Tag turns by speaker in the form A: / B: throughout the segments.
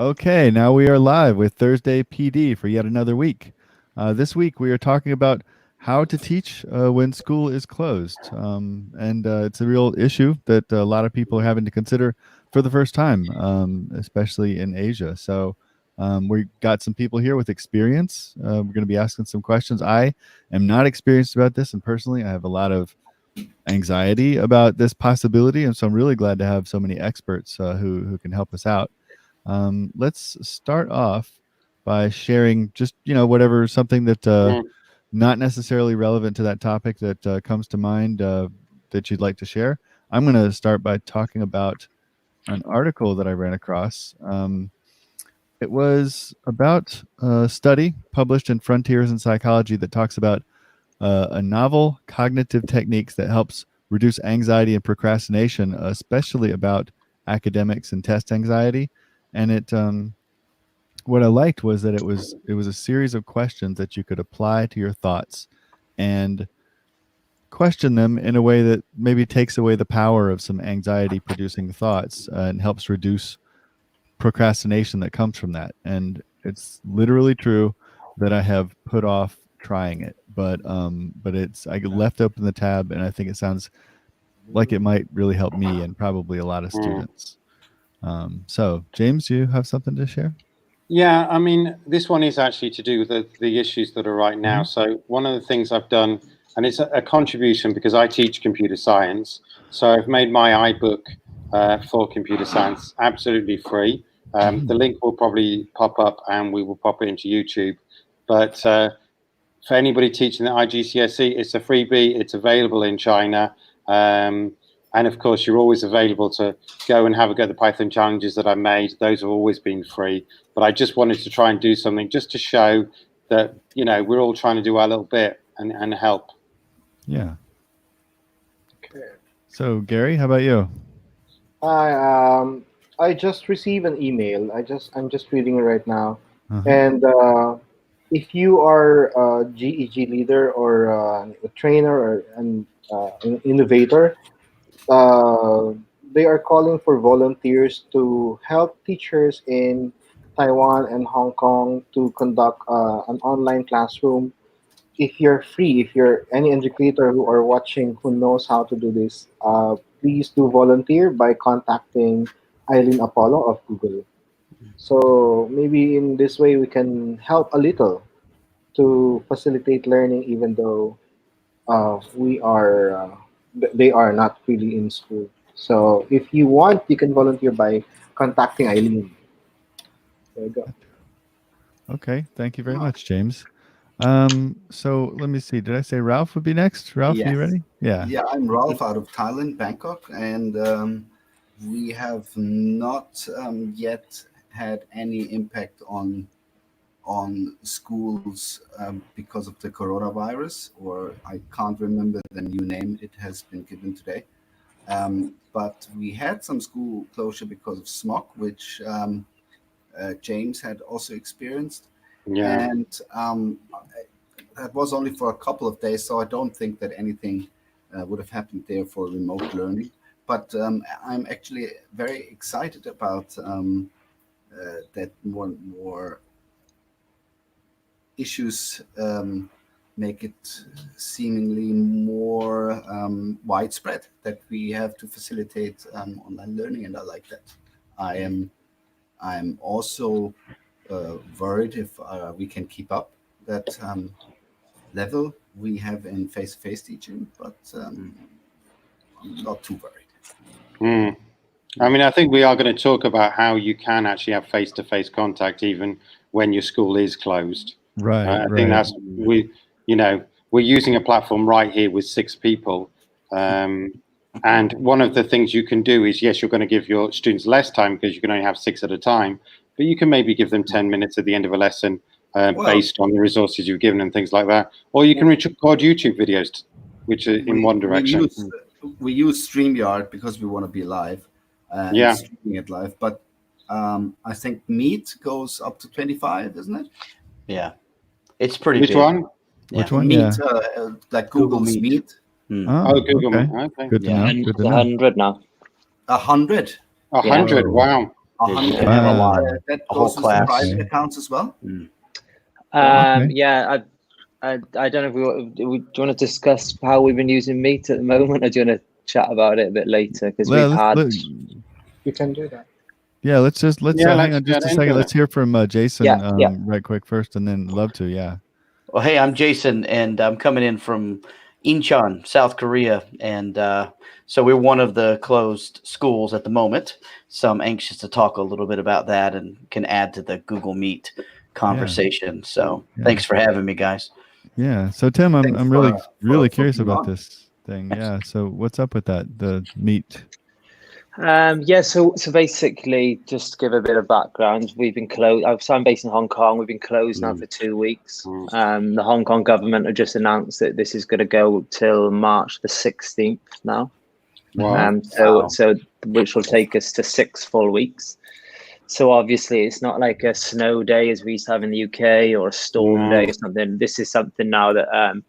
A: Okay, now we are live with Thursday PD for yet another week. This week we are talking about how to teach when school is closed. And it's a real issue that a lot of people are having to consider for the first time, especially in Asia. So we got some people here with experience. We're going to be asking some questions. I am not experienced about this, and personally, I have a lot of anxiety about this possibility. And so I'm really glad to have so many experts who can help us out. Let's start off by sharing just whatever something that not necessarily relevant to that topic that comes to mind that you'd like to share. I'm going to start by talking about an article that I ran across. It was about a study published in Frontiers in Psychology that talks about a novel cognitive techniques that helps reduce anxiety and procrastination, especially about academics and test anxiety. And it what I liked was that it was a series of questions that you could apply to your thoughts and question them in a way that maybe takes away the power of some anxiety producing thoughts and helps reduce procrastination that comes from that. And it's literally true that I have put off trying it, but it's I left open the tab, and I think it sounds like it might really help me and probably a lot of students. So James, you have something to share?
B: Yeah, I mean, this one is actually to do with the issues that are right now. So one of the things I've done, and it's a contribution because I teach computer science, so I've made my iBook for computer science absolutely free. The link will probably pop up and we will pop it into YouTube. But for anybody teaching the IGCSE, it's a freebie. It's available in China. And of course, you're always available to go and have a go at the Python challenges that I made. Those have always been free. But I just wanted to try and do something just to show that, we're all trying to do our little bit and help.
A: Yeah. Okay. So Gary, how about you?
C: I just received an email. I'm just reading it right now. And if you are a GEG leader or a trainer or an innovator, they are calling for volunteers to help teachers in Taiwan and Hong Kong to conduct an online classroom. If you're free, if you're any educator who are watching who knows how to do this, please do volunteer by contacting Eileen Apollo of Google. So maybe in this way we can help a little to facilitate learning, even though they are not really in school. So if you want, you can volunteer by contacting Eileen. There you go.
A: Okay, thank you very much, James. So let me see. Did I say Ralph would be next? Ralph,
D: Yes.
A: Are you ready? Yeah.
D: Yeah, I'm Ralph out of Thailand, Bangkok, and we have not yet had any impact on schools because of the coronavirus, or I can't remember the new name it has been given today. But we had some school closure because of smog, which James had also experienced.
B: Yeah.
D: And that was only for a couple of days, so I don't think that anything would have happened there for remote learning. But I'm actually very excited about that more and more issues make it seemingly more widespread that we have to facilitate online learning, and I like that. I'm also worried if we can keep up that level we have in face-to-face teaching, but I'm not too worried.
B: I mean, I think we are going to talk about how you can actually have face-to-face contact even when your school is closed.
A: Right.
B: I think that's we're using a platform right here with 6 people. And one of the things you can do is, yes, you're going to give your students less time because you can only have 6 at a time, but you can maybe give them 10 minutes at the end of a lesson based on the resources you've given and things like that. Or you can record YouTube videos, which are in one direction.
D: We use StreamYard because we want to be live. Streaming it live. But I think Meet goes up to 25, isn't it?
E: Yeah. It's pretty
B: Which
E: big.
B: one?
E: Yeah.
A: Which one?
D: Meet, like Google's Meet.
A: Oh,
B: Google Meet.
A: Okay.
B: Okay.
A: Good to know. Good to know.
F: 100 now.
D: 100.
B: 100.
A: Whoa.
B: Wow.
E: You can have a lot,
D: That
E: a whole
D: goes with
E: class.
D: private accounts as well.
A: Okay.
F: Yeah, I don't know if do you want to discuss how we've been using Meet at the moment, or do you want to chat about it a bit later? Because we've had.
C: You can do that.
A: Yeah, let's hang on just a second. Let's hear from Jason
F: Yeah.
A: right quick first, and then love to. Yeah.
E: Well, hey, I'm Jason, and I'm coming in from Incheon, South Korea, and so we're one of the closed schools at the moment. So I'm anxious to talk a little bit about that and can add to the Google Meet conversation. So thanks for having me, guys.
A: Yeah. So Tim, I'm really curious about
D: this.
A: this thing. Yeah. So what's up with that? The Meet.
F: So basically, just to give a bit of background, we've been closed. I'm based in Hong Kong. We've been closed now for 2 weeks. The Hong Kong government have just announced that this is going to go till March the 16th now.
B: Wow.
F: So which will take us to 6 full weeks. So obviously, it's not like a snow day as we used to have in the UK or a storm day or something. This is something now that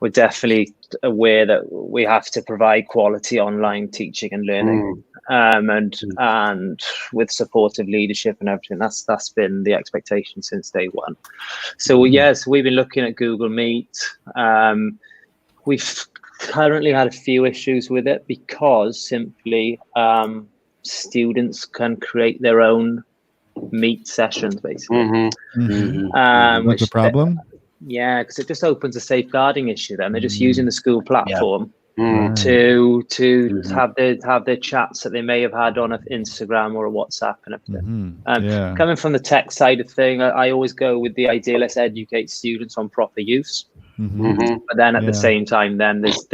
F: we're definitely aware that we have to provide quality online teaching and learning, and with supportive leadership and everything. That's been the expectation since day one. So we've been looking at Google Meet. We've currently had a few issues with it because simply students can create their own Meet sessions, basically.
A: What's the problem?
F: Yeah, because it just opens a safeguarding issue. Then they're just using the school platform to have their chats that they may have had on an Instagram or a WhatsApp and everything. Coming from the tech side of thing, I always go with the idea: let's educate students on proper use. But then at the same time, then there's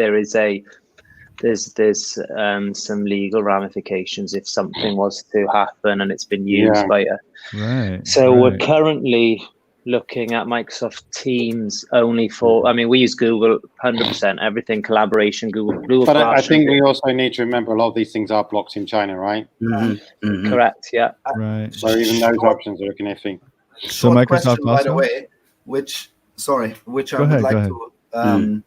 F: some legal ramifications if something was to happen and it's been used by a. We're currently looking at Microsoft Teams only for. I mean, we use Google 100%. Everything collaboration, Google.
B: But I think we also need to remember a lot of these things are blocked in China, right?
F: Correct. Yeah.
A: Right.
B: So even those options are looking iffy.
A: So Microsoft
D: question, by the way, which I would like to.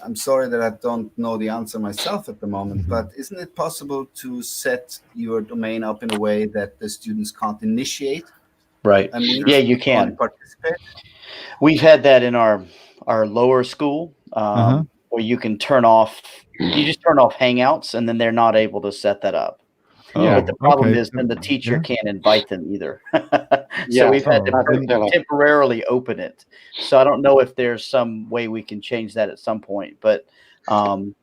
D: I'm sorry that I don't know the answer myself at the moment, but isn't it possible to set your domain up in a way that the students can't initiate?
E: Right.
D: I mean,
E: yeah, you can
D: participate.
E: We've had that in our lower school, where you can turn off. You just turn off Hangouts, and then they're not able to set that up. But the problem is then the teacher can't invite them either. So we've had to temporarily open it. So I don't know if there's some way we can change that at some point. But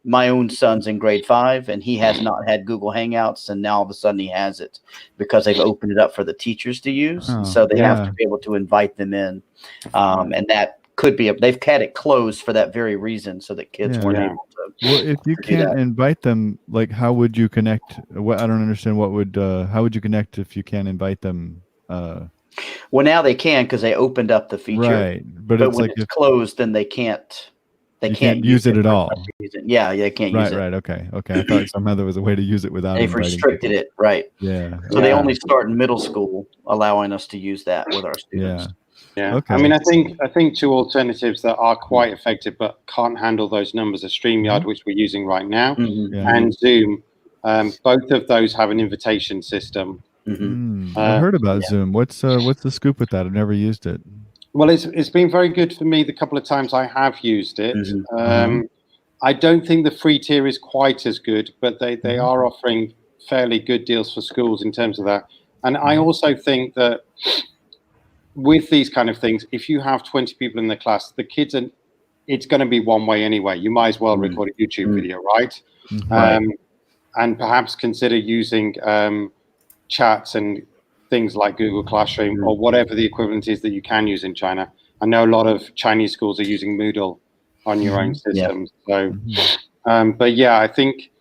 E: my own son's in grade 5, and he has not had Google Hangouts, and now all of a sudden he has it because they've opened it up for the teachers to use. So they have to be able to invite them in, and that could be they've had it closed for that very reason, so that kids weren't able to.
A: Well, if you can't invite them, like, how would you connect? What I don't understand. How would you connect if you can't invite them?
E: Well, now they can because they opened up the feature.
A: Right, but it's
E: when
A: like
E: it's closed, then they can't. They can't
A: use it at all.
E: Yeah, they can't use it.
A: Right. Okay. I thought somehow there was a way to use it without.
E: They've restricted it. Right.
A: Yeah.
E: So they only start in middle school, allowing us to use that with our students.
B: Yeah.
A: Okay.
B: I mean, I think two alternatives that are quite effective but can't handle those numbers are StreamYard, which we're using right now, and Zoom. Both of those have an invitation system.
A: I've heard about Zoom. What's the scoop with that? I've never used it.
B: Well, it's been very good for me the couple of times I have used it. I don't think the free tier is quite as good, but they are offering fairly good deals for schools in terms of that. And I also think that with these kind of things, if you have 20 people in the class, the kids it's going to be one way anyway. You might as well record a YouTube video, right? And perhaps consider using chats and things like Google Classroom or whatever the equivalent is that you can use in China. I know a lot of Chinese schools are using Moodle on your own systems. So, but yeah, I think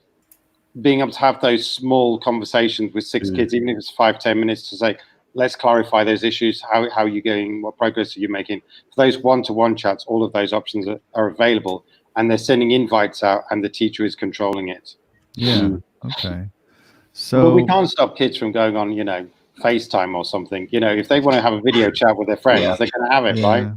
B: being able to have those small conversations with 6 kids, even if it's 5-10 minutes, to say, let's clarify those issues. How are you going? What progress are you making? For those one-to-one chats, all of those options are available, and they're sending invites out, and the teacher is controlling it.
A: Yeah. Okay. So,
B: but we can't stop kids from going on, FaceTime or something. If they want to have a video chat with their friends, they're going to have it, right?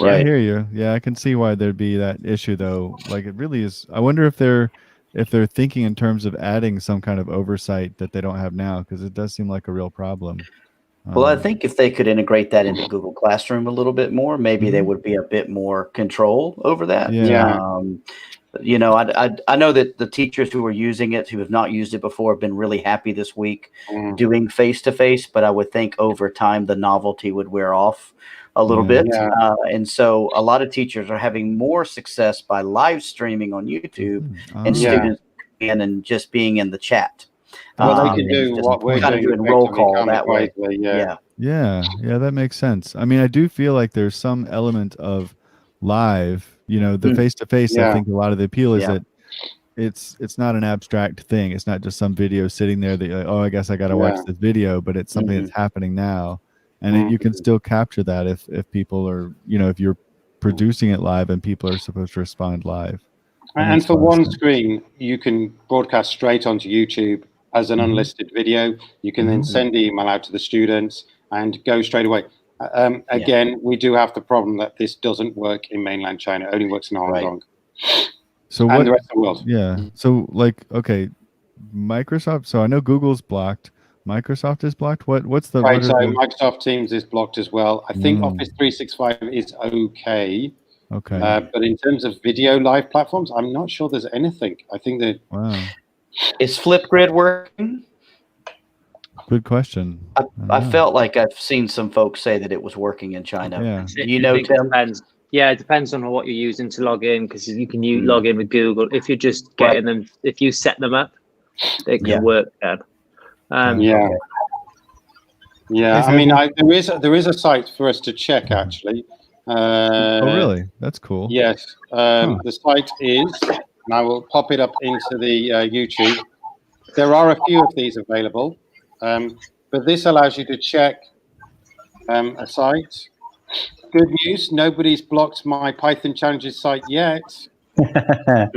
A: Right. I hear you. Yeah, I can see why there'd be that issue, though. Like, it really is. I wonder if they're if they're thinking in terms of adding some kind of oversight that they don't have now, because it does seem like a real problem.
E: Well, I think if they could integrate that into Google Classroom a little bit more, maybe there would be a bit more control over that. You know, I know that the teachers who are using it, who have not used it before, have been really happy this week doing face-to-face, but I would think over time the novelty would wear off a little bit. And so a lot of teachers are having more success by live streaming on YouTube and students in and just being in the chat.
B: Well, they can do what we're doing
E: roll call that way.
A: Yeah, that makes sense. I mean, I do feel like there's some element of live, you know, the face-to-face. I think a lot of the appeal is that it's not an abstract thing. It's not just some video sitting there that you're like, oh, I guess I got to watch this video, but it's something that's happening now. And you can still capture that if people are, you know, if you're producing it live and people are supposed to respond live.
B: And for one screen, you can broadcast straight onto YouTube as an unlisted video. You can then send the email out to the students and go straight away. Again, we do have the problem that this doesn't work in mainland China. It only works in Hong Kong.
A: So
B: and the rest of the world.
A: Yeah. So like, okay, Microsoft. So I know Google's blocked. Microsoft is blocked. What's the
B: right? So Microsoft Teams is blocked as well. I think Office 365 is okay.
A: Okay.
B: But in terms of video live platforms, I'm not sure there's anything. I think that.
A: Wow.
E: Is Flipgrid working?
A: Good question.
E: I felt like I've seen some folks say that it was working in China.
A: Yeah.
F: You know, Tim? Yeah, it depends on what you're using to log in, because you can log in with Google. If you're just getting them, if you set them up, they can work then.
B: I mean, there is a site for us to check actually.
A: Oh, really? That's cool.
B: Yes. The site is, and I will pop it up into the YouTube. There are a few of these available, but this allows you to check a site. Good news, nobody's blocked my Python Challenges site yet. But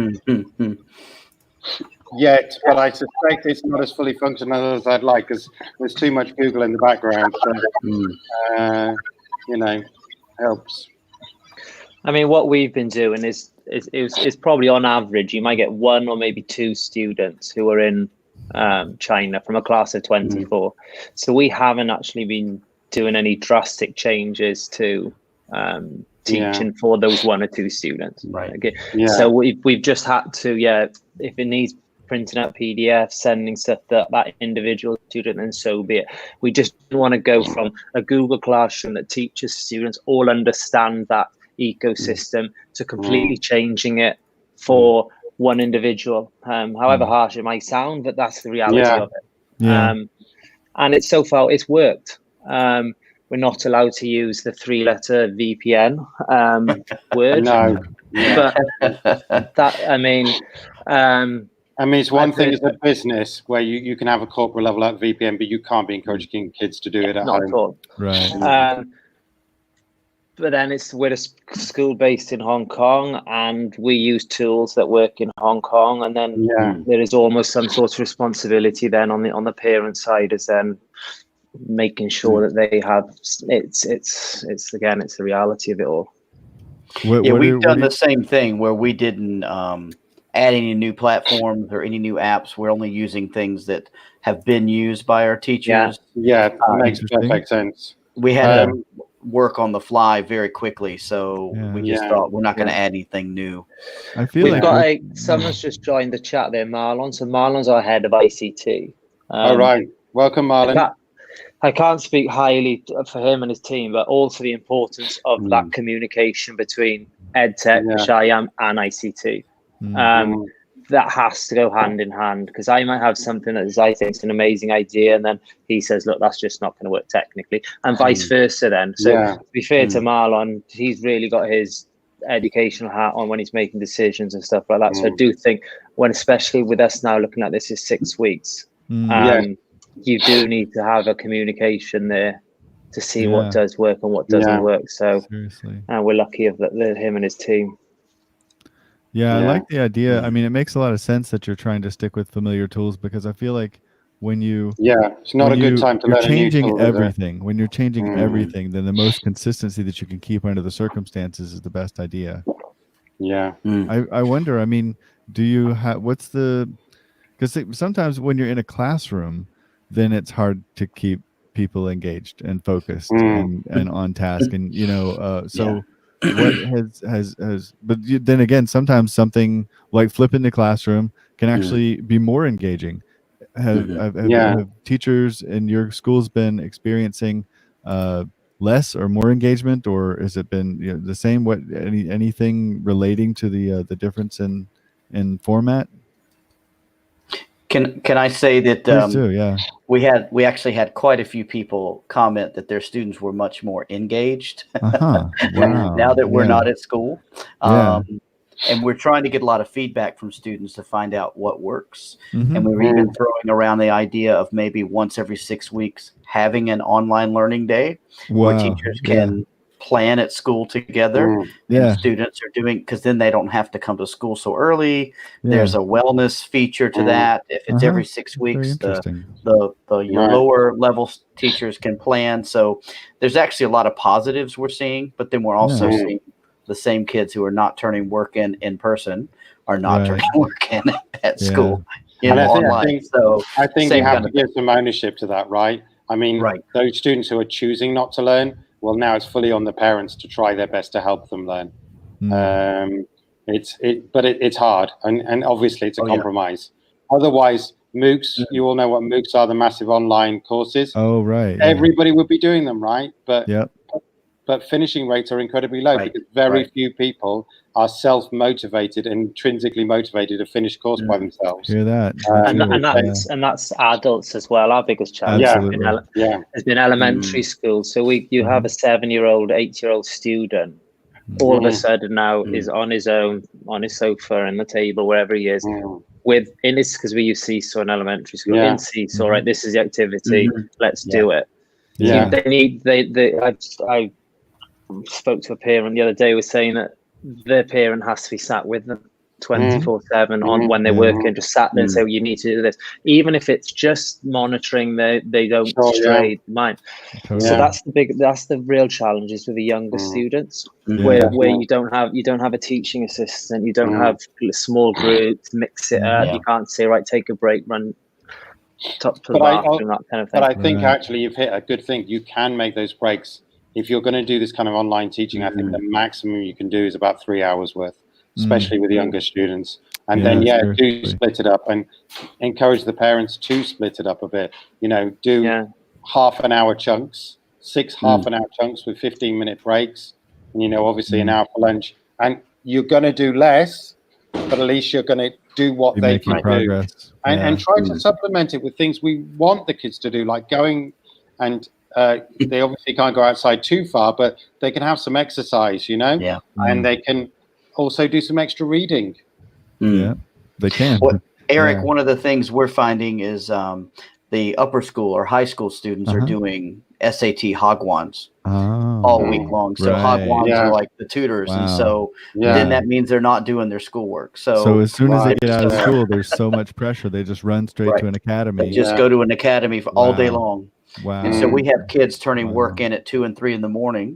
B: I suspect it's not as fully functional as I'd like, because there's too much Google in the background. So, you know, helps.
F: I mean, what we've been doing is probably on average, you might get one or maybe two students who are in China from a class of 24. So we haven't actually been doing any drastic changes to teaching for those one or two students.
E: Right.
F: Okay. So we've just had to, if it needs printing out PDFs, sending stuff to that individual student, and so be it. We just want to go from a Google Classroom that teaches students all understand that ecosystem to completely changing it for one individual. However harsh it might sound, but that's the reality of it. And it's so far it's worked. We're not allowed to use the 3-letter VPN word.
B: No.
F: But that, I mean,
B: it's one thing as a business where you can have a corporate level at VPN, but you can't be encouraging kids to do it at
F: not
B: home.
F: at all.
A: Right.
F: But then we're a school based in Hong Kong, and we use tools that work in Hong Kong, and then there is almost some sort of responsibility then on the parent side, is then making sure that they have it's the reality of it all.
E: We've done the same thing where we didn't add any new platforms or any new apps. We're only using things that have been used by our teachers.
B: That makes perfect sense.
E: We had to work on the fly very quickly, so we just thought we're not going to add anything new.
A: I feel
F: we've got someone's just joined the chat there, Marlon. So Marlon's our head of ICT.
B: All right, welcome, Marlon.
F: I can't speak highly for him and his team, but also the importance of that communication between EdTech, which I am, and ICT. That has to go hand in hand, because I might have something that I think is an amazing idea, and then he says, look, that's just not going to work technically, and vice versa then. So to be fair to Marlon, he's really got his educational hat on when he's making decisions and stuff like that. So I do think especially with us now looking at this is 6 weeks, you do need to have a communication there to see what does work and what doesn't work. So we're lucky of him and his team.
A: I like the idea. I mean, it makes a lot of sense that you're trying to stick with familiar tools, because I feel like when
B: it's not a good time to learn
A: changing
B: a new tool,
A: everything. When you're changing everything, then the most consistency that you can keep under the circumstances is the best idea.
B: I
A: wonder, I mean, do you have, what's the, because sometimes when you're in a classroom, then it's hard to keep people engaged and focused and on task. And, so what but then again, sometimes something like flipping the classroom can actually be more engaging. Have teachers in your schools been experiencing less or more engagement, or has it been the same? What anything relating to the difference in format?
E: Can I say that
A: Please do, yeah.
E: we actually had quite a few people comment that their students were much more engaged
A: Wow.
E: now that we're not at school.
A: Yeah.
E: And we're trying to get a lot of feedback from students to find out what works.
A: Mhm.
E: And we were even throwing around the idea of maybe once every 6 weeks having an online learning day where teachers can plan at school together. And students are doing, because then they don't have to come to school so early. There's a wellness feature to that. If it's every 6 weeks, the lower level teachers can plan. So there's actually a lot of positives we're seeing, but then we're also seeing the same kids who are not turning work in person are not turning work in at school.
B: I think you have to give some ownership to that, right? I mean, those students who are choosing not to learn, well, now it's fully on the parents to try their best to help them learn. It's hard, and obviously it's a compromise. Otherwise, MOOCs, you all know what MOOCs are, the massive online courses.
A: Oh, right.
B: Everybody would be doing them, right? But finishing rates are incredibly low because very few people are self-motivated and intrinsically motivated to finish course by themselves.
A: Hear that?
F: And that's adults as well. Our biggest challenge has been elementary school. So you have a 7-year-old, 8-year-old student. All of a sudden now is on his own, on his sofa, on the table, wherever he is. It's because we use Seesaw in elementary school. In Seesaw, right? This is the activity. Let's do it.
A: Yeah.
F: I spoke to a parent the other day, was saying that their parent has to be sat with them 24/7 on when they're working, just sat there and say, well, you need to do this, even if it's just monitoring they don't stray mind. So that's the real challenges with the younger students, where you don't have a teaching assistant, you don't have small groups, mix it up, you can't say, right, take a break, run top to the bathroom, that kind of thing.
B: But I think actually you've hit a good thing. You can make those breaks. If you're going to do this kind of online teaching, I think the maximum you can do is about 3 hours worth, especially with younger students. And then, do split it up and encourage the parents to split it up a bit. Do half an hour chunks, 6 half-an-hour chunks with 15-minute breaks, and, obviously an hour for lunch. And you're going to do less, but at least you're going to do what they can do. And try to supplement it with things we want the kids to do, like going and they obviously can't go outside too far, but they can have some exercise, and they can also do some extra reading.
A: Yeah, they can.
E: Well, Eric, one of the things we're finding is the upper school or high school students are doing SAT Hagwons all week long. So Hagwons are like the tutors. And so then that means they're not doing their schoolwork. So
A: as soon as they get out of school, there's so much pressure. They just run straight to an academy.
E: They just go to an academy for all day long.
A: Wow.
E: And so we have kids turning work in at 2 and 3 in the morning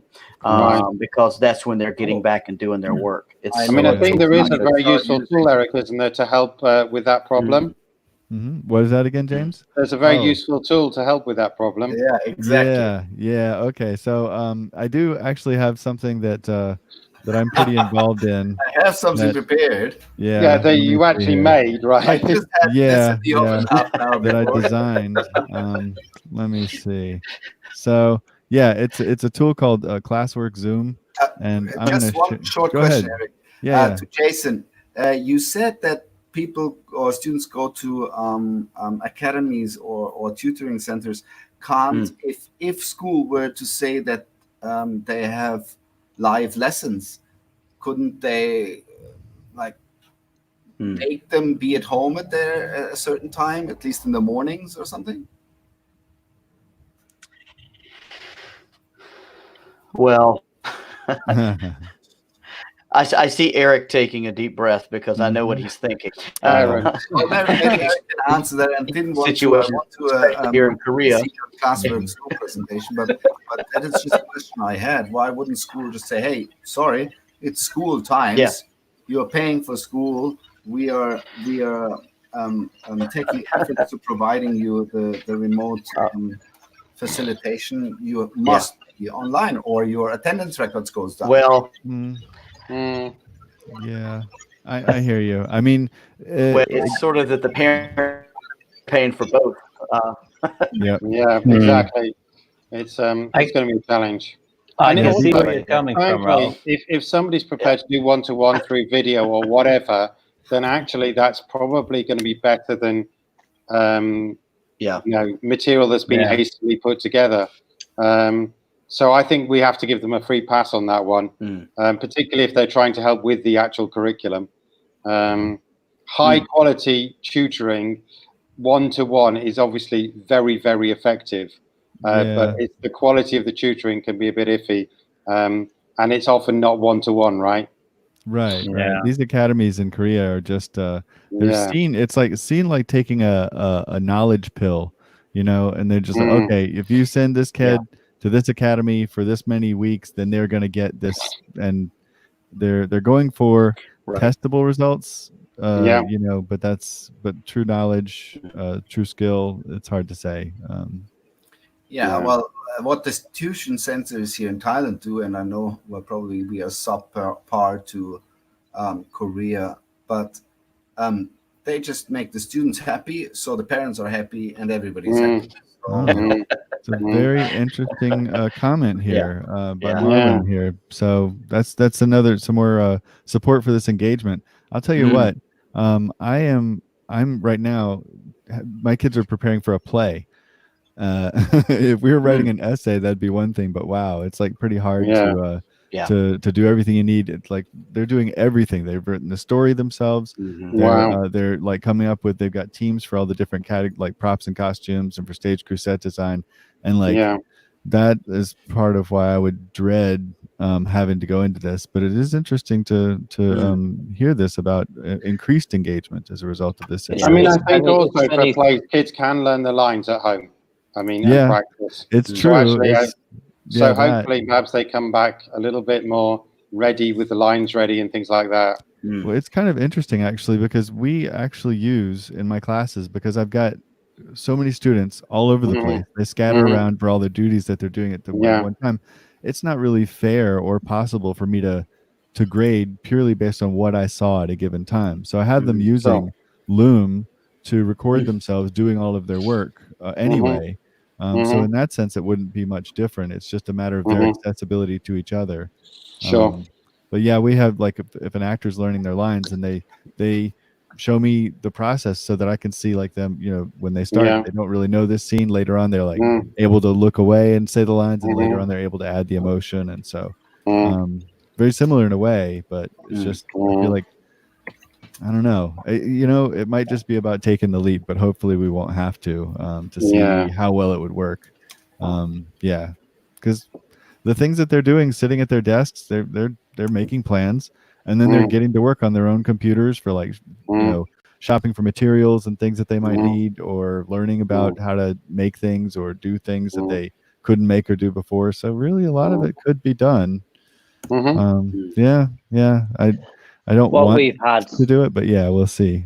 E: because that's when they're getting back and doing their work.
B: I think there is a very useful tool, Eric, isn't there, to help with that problem?
A: What is that again, James?
B: There's a very useful tool to help with that problem.
D: Yeah, exactly.
A: Yeah. Okay. So I do actually have something that I'm pretty involved in.
D: I have something prepared.
A: Yeah.
B: That you actually made, right?
D: I just had this in the oven
A: that I designed. Let me see. So it's a tool called Classwork Zoom, and I'm
D: just one short question, Eric. To Jason, you said that people or students go to academies or tutoring centers. Can't if school were to say that they have live lessons, couldn't they make them be at home at a certain time, at least in the mornings or something?
E: Well, I see Eric taking a deep breath because I know what he's thinking.
D: Well, maybe I can answer that and didn't want to
E: here in Korea.
D: Classroom school presentation, but that is just a question I had. Why wouldn't school just say, "Hey, sorry, it's school times. You're paying for school. we are taking efforts to providing you the remote facilitation. You must be online, or your attendance records goes down.
E: Well,
A: yeah, I hear you. I mean,
E: it's sort of that the parent paying for both.
A: Yeah,
B: exactly. It's going to be a challenge.
G: I
B: And
G: can
B: also,
G: see where you're coming from, Ralph.
B: if somebody's prepared to do one-to-one through video or whatever, then actually that's probably going to be better than material that's been hastily put together. So I think we have to give them a free pass on that one, particularly if they're trying to help with the actual curriculum. High quality tutoring one-to-one is obviously very, very effective. But it's the quality of the tutoring can be a bit iffy, and it's often not one-to-one, right?
A: Right. These academies in Korea are just they're seen. It's like taking a knowledge pill, and they're just like, okay, if you send this kid to this academy for this many weeks, then they're going to get this, and they're going for testable results. But true knowledge, true skill, it's hard to say.
D: Well, what the tuition centers here in Thailand do, and I know probably we are subpar to Korea, but they just make the students happy, so the parents are happy, and everybody's happy.
A: It's a very interesting comment here by Marlon here. So that's some more support for this engagement. I'll tell you what, I'm right now, my kids are preparing for a play. If we were writing an essay, that'd be one thing, but wow, it's like pretty hard to do everything you need. It's like they're doing everything. They've written the story themselves. They're like coming up with, they've got teams for all the different categories, like props and costumes, and for stage crew set design, and that is part of why I would dread having to go into this. But it is interesting to hear this about increased engagement as a result of this situation.
B: I mean, I think also for plays, kids can learn the lines at home. I mean, and practice.
A: It's true.
B: Actually, so hopefully perhaps they come back a little bit more ready, with the lines ready and things like that.
A: Well, it's kind of interesting actually, because we actually use in my classes, because I've got so many students all over the place. They scatter around for all the duties that they're doing at the one time. It's not really fair or possible for me to grade purely based on what I saw at a given time. So I have them using Loom to record themselves doing all of their work anyway. So in that sense, it wouldn't be much different. It's just a matter of their accessibility to each other. But yeah, we have, like, if an actor's learning their lines, and they show me the process so that I can see, like, them, when they start, they don't really know this scene. Later on, they're like able to look away and say the lines, and later on they're able to add the emotion. And so very similar in a way, but it's just, I feel like, I don't know. It might just be about taking the leap, but hopefully we won't have to see how well it would work. Because the things that they're doing, sitting at their desks, they're making plans, and then they're getting to work on their own computers for, like, shopping for materials and things that they might need, or learning about how to make things or do things that they couldn't make or do before. So really, a lot of it could be done. I don't want to do it, but we'll see.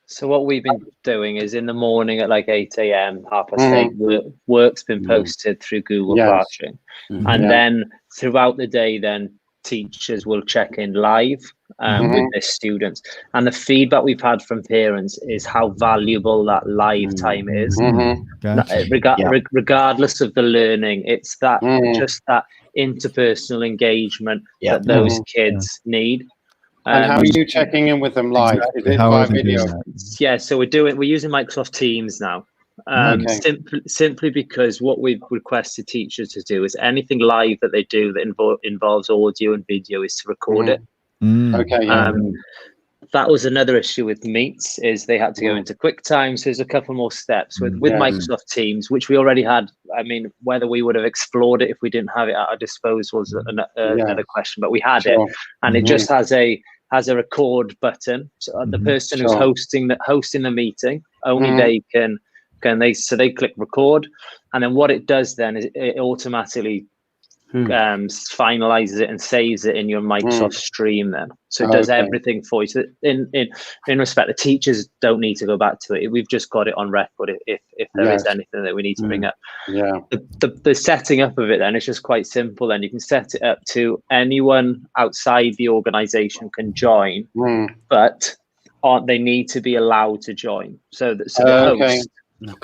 F: So what we've been doing is, in the morning at like 8 a.m., 8:30, work's been posted through Google Classroom. And then throughout the day, then teachers will check in live with their students. And the feedback we've had from parents is how valuable that live time is. Regardless of the learning, it's that just that interpersonal engagement that those kids need.
B: And how are you checking in with them live? Is it via video?
F: Yeah, so we're using Microsoft Teams now. Simply because what we've requested teachers to do is anything live that they do that involves audio and video is to record it. That was another issue with Meets, is they had to go into QuickTime. So there's a couple more steps with Microsoft Teams, which we already had. I mean, whether we would have explored it if we didn't have it at our disposal was another question, but we had it, and it just has a record button. So the person who's hosting the meeting, only they can they click record, and then what it does then is it automatically finalizes it and saves it in your Microsoft Stream then. So it does everything for you. So in respect, the teachers don't need to go back to it. We've just got it on record if there is anything that we need to bring up.
B: Yeah.
F: The setting up of it then is just quite simple. Then you can set it up to anyone outside the organization can join, but they need to be allowed to join. So the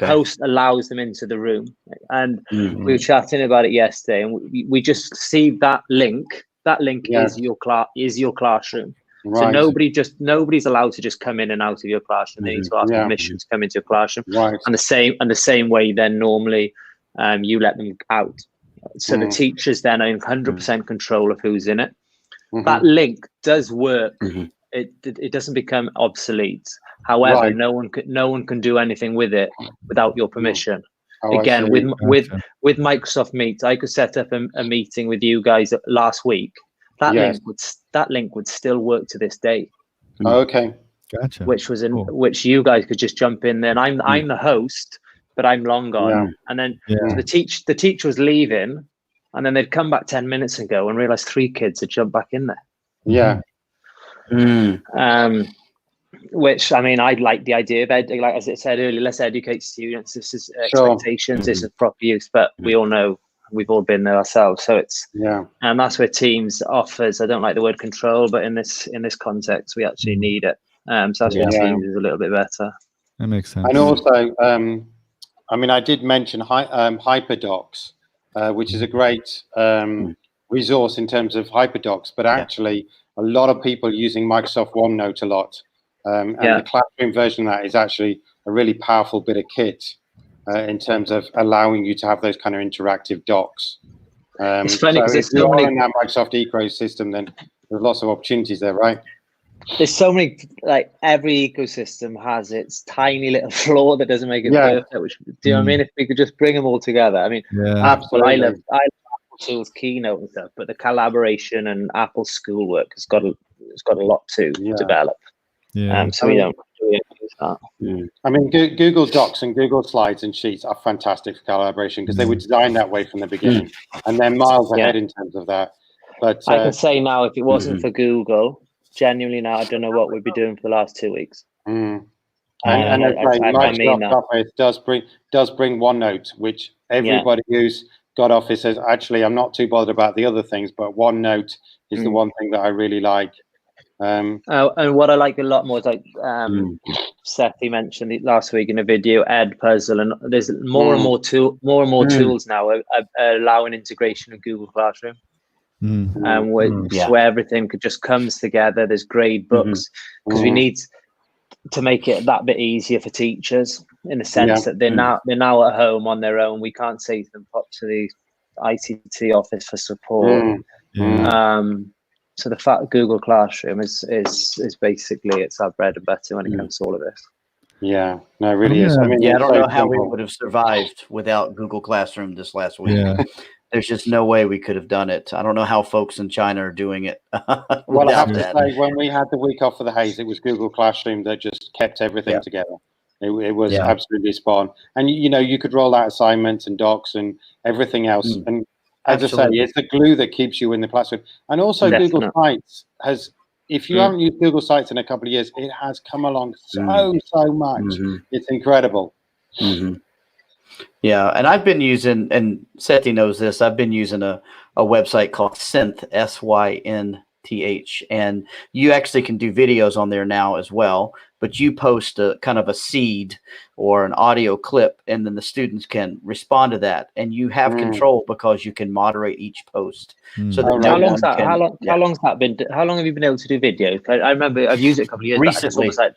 F: host allows them into the room. And we were chatting about it yesterday, and we just see that link. That link is your classroom. Right. So nobody's allowed to just come in and out of your classroom. They need to ask permission to come into your classroom. Right. And the same way then normally you let them out. So the teachers then are in 100% control of who's in it. That link does work. It doesn't become obsolete. However, no one can do anything with it without your permission. Again, with Microsoft Meet, I could set up a meeting with you guys last week. That link would still work to this day.
B: Okay,
A: gotcha.
F: Which you guys could just jump in there. And I'm the host, but I'm long gone. And then so the teacher was leaving, and then they'd come back 10 minutes ago and realize 3 kids had jumped back in there.
B: Yeah.
F: Which I mean, I like the idea of like as I said earlier, let's educate students. This is expectations. This is proper use, but we all know we've all been there ourselves. So it's and that's where Teams offers. I don't like the word control, but in this context, we actually need it. So that's where Teams is a little bit better.
A: That makes sense.
B: And also, I mean, I did mention HyperDocs, which is a great resource in terms of HyperDocs, but actually a lot of people are using Microsoft OneNote a lot. And the classroom version of that is actually a really powerful bit of kit in terms of allowing you to have those kind of interactive docs.
F: It's funny because
B: if you're in that Microsoft ecosystem, then there's lots of opportunities there, right?
F: There's so many, like every ecosystem has its tiny little flaw that doesn't make it perfect. Which, do you know what I mean? If we could just bring them all together, I mean, absolutely. I love Apple Tools Keynote and stuff, but the collaboration and Apple Schoolwork has got a lot to develop. So we don't use that.
B: I mean, Google Docs and Google Slides and Sheets are fantastic for collaboration because they were designed that way from the beginning, and they're miles ahead in terms of that. But
F: I can say now, if it wasn't for Google, genuinely now, I don't know what we'd be doing for the last 2 weeks.
B: And Microsoft Office does bring OneNote, which everybody who's got Office says, actually, I'm not too bothered about the other things, but OneNote is the one thing that I really like.
F: And what I like a lot more is like Synthy mentioned it last week in a video, Ed Puzzle, and there's more and more tools now allowing integration of Google Classroom. Where everything just comes together. There's grade books because we need to make it that bit easier for teachers in the sense that they're now at home on their own. We can't say to them pop to the ICT office for support. So the fact Google Classroom is basically it's our bread and butter when it comes to all of this.
B: Yeah, no, it really is. I mean,
E: I don't know how we would have survived without Google Classroom this last week. There's just no way we could have done it. I don't know how folks in China are doing it.
B: Well, I have to say, when we had the week off for the Haze, it was Google Classroom that just kept everything together. It was absolutely spot on. And, you could roll out assignments and docs and everything else. And as I say, it's the glue that keeps you in the classroom. And also Google Sites has, if you haven't used Google Sites in a couple of years, it has come along so much. It's incredible.
E: Yeah, and I've been using, and Synthy knows this, I've been using a website called Synth, SYNTH, and you actually can do videos on there now as well, but you post a kind of a seed or an audio clip, and then the students can respond to that, and you have control because you can moderate each post. So that
F: how long's that been? How long have you been able to do videos? I remember I've used it a couple of years
E: recently.
F: Back.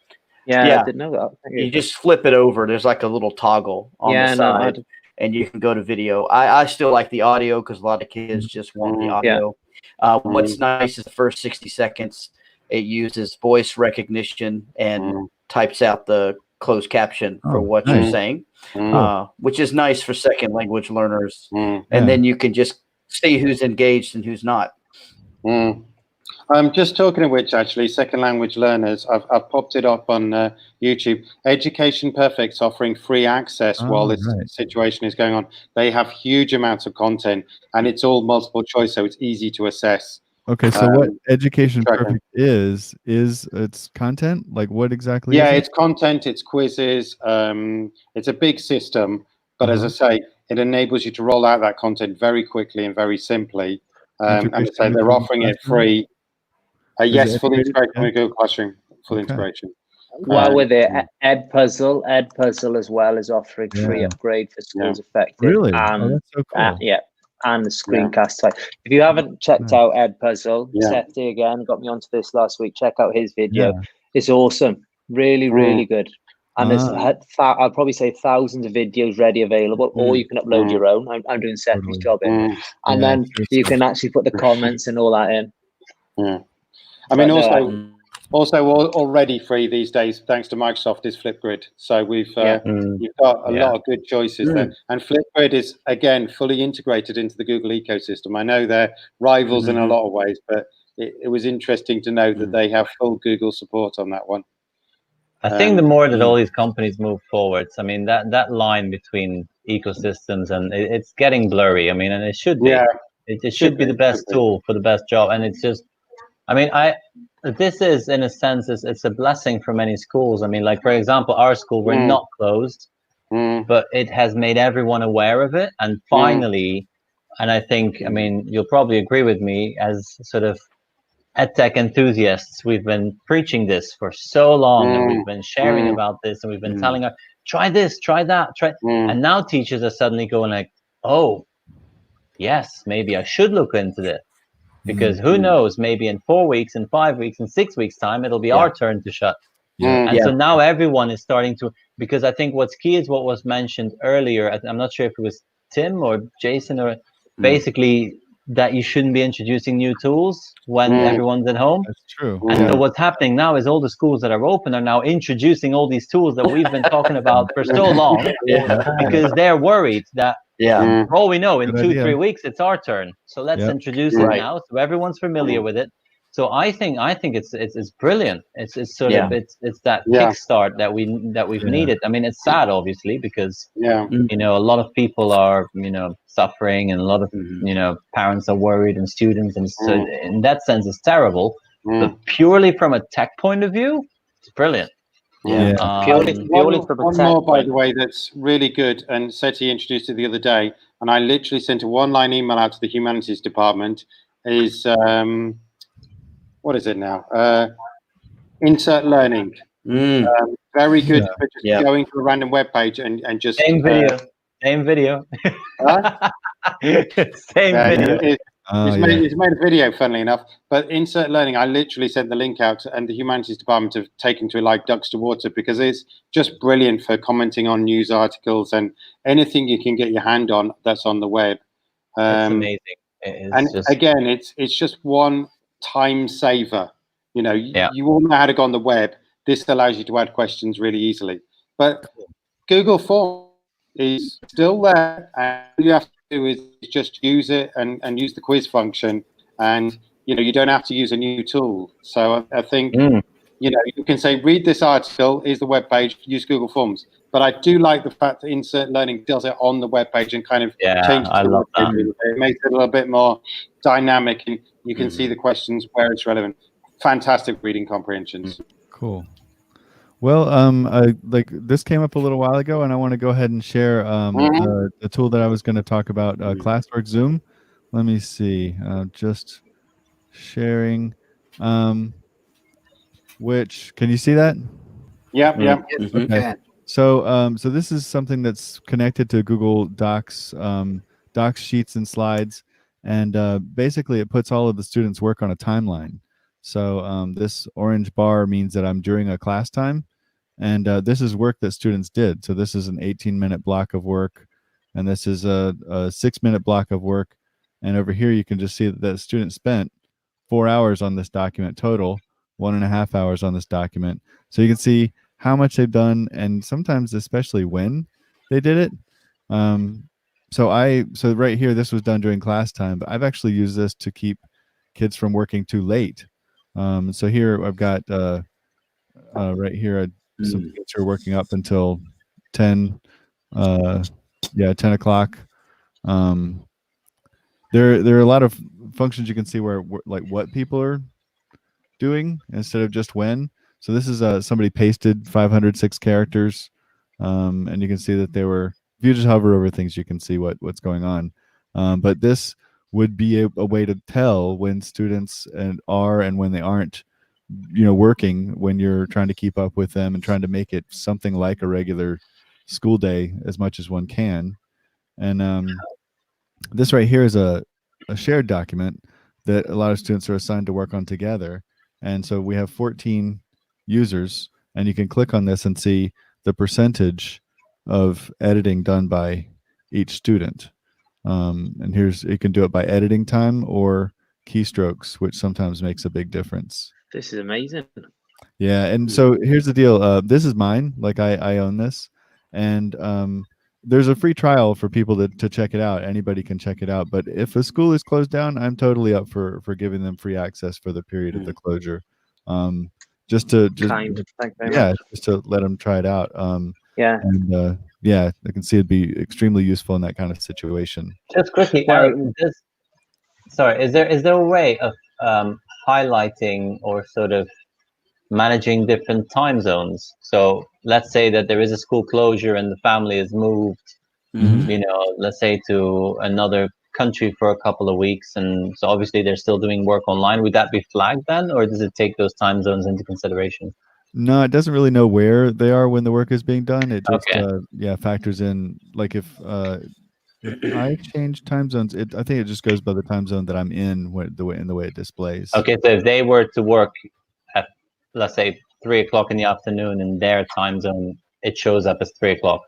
F: I didn't know that.
E: You just flip it over. There's like a little toggle on the side, and you can go to video. I still like the audio because a lot of kids just want the audio. What's nice is the first 60 seconds, it uses voice recognition and types out the closed caption for what you're saying, which is nice for second language learners. And then you can just see who's engaged and who's not.
B: Just talking of which, actually, second language learners, I've popped it up on YouTube. Education Perfect's offering free access while this situation is going on. They have huge amounts of content, and it's all multiple choice, so it's easy to assess.
A: Okay, so what Education Perfect is it's content? Like what exactly is it?
B: It's content, it's quizzes, it's a big system, but as I say, it enables you to roll out that content very quickly and very simply. And so they're offering it free. Yes, full integration with Google Classroom, full integration.
F: While we're there, Edpuzzle as well is offering free upgrade for schools effective.
A: Really? That's so cool.
F: And the screencast type. If you haven't checked out Edpuzzle, Synthy again got me onto this last week. Check out his video. It's awesome. Really, really good. And there's I'll probably say thousands of videos ready available, or you can upload your own. I'm doing Synthy's job in, and then you can actually put the comments and all that in.
B: I mean, also already free these days, thanks to Microsoft, is Flipgrid. So you've got a lot of good choices there. And Flipgrid is, again, fully integrated into the Google ecosystem. I know they're rivals in a lot of ways, but it was interesting to know that they have full Google support on that one.
G: I think the more that all these companies move forwards, I mean, that line between ecosystems, and it's getting blurry. I mean, and it should be. It should be the best tool for the best job. And it's just, I mean, this is, in a sense, it's a blessing for many schools. I mean, like, for example, our school, we're not closed, but it has made everyone aware of it. And finally, and I think, I mean, you'll probably agree with me, as sort of EdTech enthusiasts, we've been preaching this for so long, and we've been sharing about this, and we've been telling her, try this, try that, try. And now teachers are suddenly going like, oh, yes, maybe I should look into this. Because who knows, maybe in 4 weeks, in 5 weeks, in 6 weeks' time, it'll be our turn to shut. And so now everyone is starting to, because I think what's key is what was mentioned earlier. I'm not sure if it was Tim or Jason, or basically that you shouldn't be introducing new tools when everyone's at home.
A: That's true.
G: And so what's happening now is all the schools that are open are now introducing all these tools that we've been talking about for so long, because they're worried that, for all we know, in 2-3 weeks it's our turn. So let's introduce it now, so everyone's familiar with it. So I think it's brilliant. It's sort of it's that kickstart that we've needed. I mean, it's sad, obviously, because you know, a lot of people are, you know, suffering, and a lot of you know, parents are worried, and students, and so in that sense it's terrible. But purely from a tech point of view, it's brilliant.
B: Purely from one more, by the way, that's really good, and Synthy introduced it the other day, and I literally sent a one-line email out to the humanities department. Is what is it now? Insert learning. Very good for just going to a random web page and just
G: same video. Same video.
B: He's made a video, funnily enough, but insert learning, I literally sent the link out, and the humanities department have taken to it like ducks to water, because it's just brilliant for commenting on news articles and anything you can get your hand on that's on the web.
G: It's amazing.
B: Again, it's just one time saver. You know, you all know how to go on the web. This allows you to add questions really easily. But Google Forms is still there, and all you have to do is just use it and use the quiz function, and you know, you don't have to use a new tool. So I think you know, you can say, read this article, here's the web page, use Google Forms. But I do like the fact that Insert Learning does it on the web page and kind of changes it. It makes it a little bit more dynamic, and you can see the questions where it's relevant. Fantastic reading comprehensions.
A: Cool. Well, like this came up a little while ago, and I want to go ahead and share the tool that I was going to talk about, Classwork Zoom. Let me see, just sharing. Which, can you see that?
B: Yeah.
A: Okay. So, so this is something that's connected to Google Docs, Docs sheets and slides, and basically it puts all of the students' work on a timeline. So this orange bar means that I'm during a class time, and this is work that students did. So this is an 18-minute block of work, and this is a 6-minute block of work. And over here, you can just see that the student spent 4 hours on this document total, 1.5 hours on this document. So you can see how much they've done, and sometimes especially when they did it. So right here, this was done during class time, but I've actually used this to keep kids from working too late. So here I've got right here some students who are working up until 10, 10 o'clock. There are a lot of functions you can see where like what people are doing instead of just when. So this is somebody pasted 506 characters, and you can see that they were. If you just hover over things, you can see what's going on. But this would be a way to tell when students are and when they aren't, working, when you're trying to keep up with them and trying to make it something like a regular school day as much as one can. And this right here is a shared document that a lot of students are assigned to work on together. And so we have 14 users, and you can click on this and see the percentage of editing done by each student. And you can do it by editing time or keystrokes, which sometimes makes a big difference.
F: This is amazing.
A: Yeah, and so here's the deal. This is mine. Like I own this, and there's a free trial for people to check it out. Anybody can check it out. But if a school is closed down, I'm totally up for giving them free access for the period of the closure. Just to let them try it out.
F: Yeah.
A: And I can see it'd be extremely useful in that kind of situation.
G: Just quickly, Eric, is there a way of highlighting or sort of managing different time zones? So let's say that there is a school closure and the family is moved, let's say to another country for a couple of weeks, and so obviously they're still doing work online. Would that be flagged then, or does it take those time zones into consideration?
A: No, it doesn't really know where they are when the work is being done. It just factors in, like if I change time zones, I think it just goes by the time zone that I'm in, the way it displays.
G: Okay, so if they were to work at, let's say, 3 o'clock in the afternoon in their time zone, it shows up as 3 o'clock.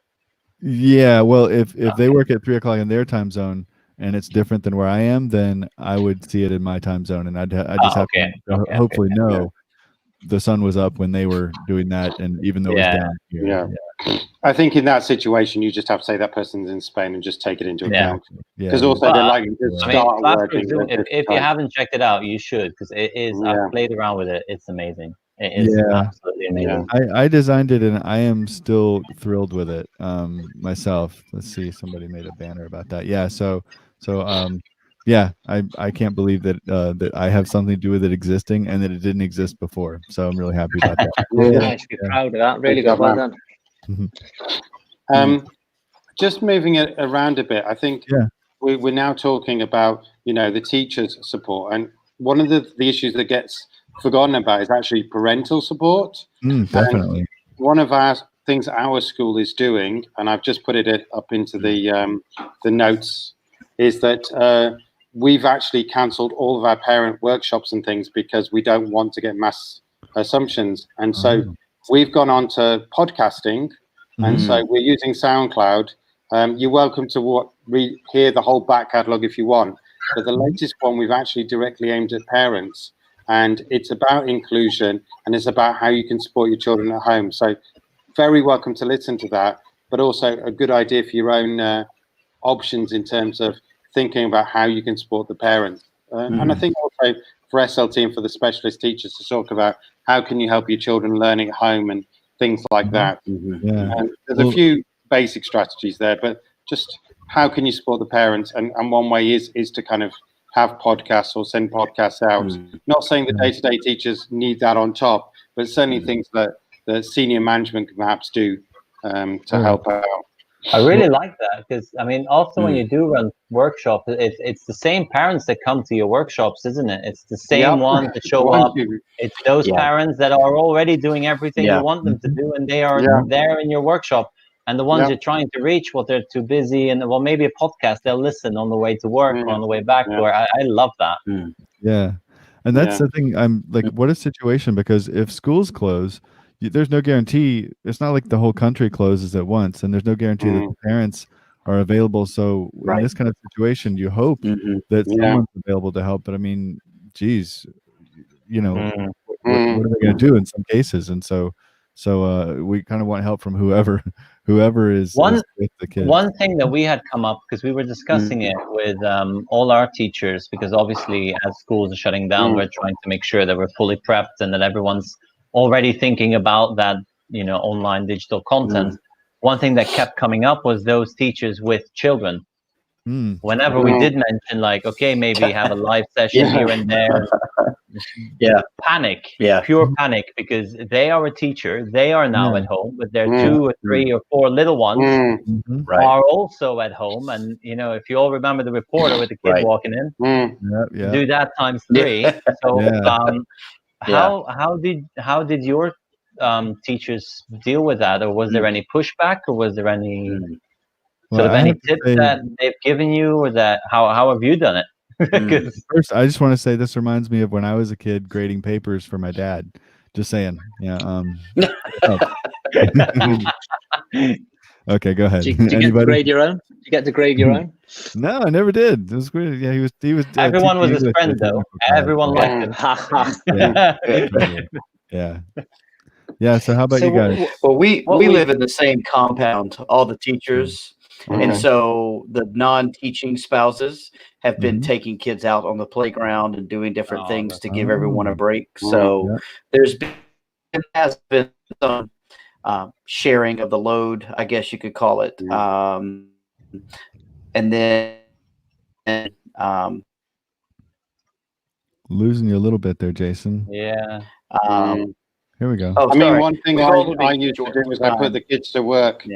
A: Yeah, well, if they work at 3 o'clock in their time zone and it's different than where I am, then I would see it in my time zone, and I just have to hopefully know the sun was up when they were doing that, and even though it was down here.
B: I think in that situation, you just have to say that person's in Spain and just take it into account. Because
A: also
B: they're likely to start working.
G: If you haven't checked it out, you should, because it is. I've played around with it. It's amazing. It is absolutely amazing.
A: I designed it, and I am still thrilled with it myself. Let's see, somebody made a banner about that. I can't believe that that I have something to do with it existing and that it didn't exist before. So I'm really happy about that.
F: I should be proud of that. Really good, well done.
B: Just moving it around a bit, I think we're now talking about the teachers' support, and one of the issues that gets forgotten about is actually parental support.
A: Definitely.
B: And one of our things our school is doing, and I've just put it up into the notes, is that we've actually cancelled all of our parent workshops and things because we don't want to get mass assumptions. And so we've gone on to podcasting, and so we're using SoundCloud. You're welcome to hear the whole back catalogue if you want, but the latest one we've actually directly aimed at parents, and it's about inclusion, and it's about how you can support your children at home. So very welcome to listen to that, but also a good idea for your own options in terms of thinking about how you can support the parents. And I think also for SLT and for the specialist teachers to talk about how can you help your children learning at home and things like that. There's a few basic strategies there, but just how can you support the parents? And one way is to kind of have podcasts or send podcasts out. Not saying that day-to-day teachers need that on top, but certainly things that the senior management can perhaps do to help out.
G: I really like that, because I mean, also when you do run workshops, it's the same parents that come to your workshops, isn't it? It's the same ones that show up. It's those parents that are already doing everything you want them to do, and they are there in your workshop. And the ones you're trying to reach, they're too busy, and maybe a podcast, they'll listen on the way to work or on the way back to work. I love that.
A: Yeah, and that's the thing. I'm like, what a situation, because if schools close, there's no guarantee. It's not like the whole country closes at once, and there's no guarantee that the parents are available. So in this kind of situation, you hope that someone's available to help. But I mean, geez, what are they going to do in some cases? And so So we kind of want help from whoever is with the kids.
G: One thing that we had come up, because we were discussing it with all our teachers, because obviously as schools are shutting down, we're trying to make sure that we're fully prepped and that everyone's already thinking about that, online digital content. One thing that kept coming up was those teachers with children. Whenever we did mention, like, okay, maybe have a live session here and there, panic, pure panic, because they are a teacher. They are now at home with their 2 or 3 or 4 little ones are also at home. And, if you all remember the reporter with the kid walking in, do that times 3. So how did your teachers deal with that? Or was there any pushback, or was there any...
A: Well,
G: any tips that they've given you, or that how have you done it?
A: First, I just want to say this reminds me of when I was a kid grading papers for my dad. Just saying. Yeah. Okay, go ahead.
F: Did you get to grade your own? Did you get to grade your own?
A: No, I never did. It was great. Yeah, he was.
G: Everyone was his friend, though. Everyone liked
A: him. Yeah. So how about you guys?
E: Well, we live in the same compound, all the teachers. And so the non-teaching spouses have been taking kids out on the playground and doing different things to give everyone a break. So has been some sharing of the load, I guess you could call it. And then
A: losing you a little bit there, Jason.
G: Yeah.
A: Here we go.
B: I mean, one thing I used to do was I put the kids to work.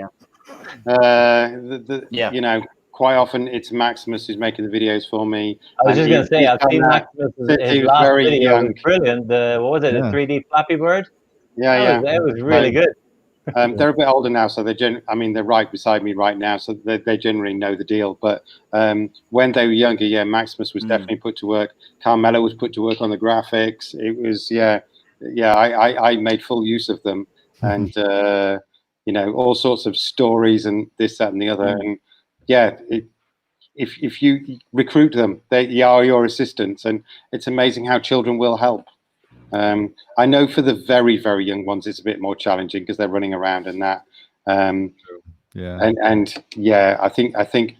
B: Quite often it's Maximus who's making the videos for me.
G: I was just going to say, I've seen Maximus' last video. It was brilliant. What was it? The 3D Flappy Bird? That was really good.
B: They're a bit older now, so they're right beside me right now, so they generally know the deal. But when they were younger, Maximus was definitely put to work. Carmelo was put to work on the graphics. It was, I made full use of them, and all sorts of stories and this, that, and the other. And if you recruit them, they are your assistants, and it's amazing how children will help. I know for the very, very young ones, it's a bit more challenging because they're running around and that. I think.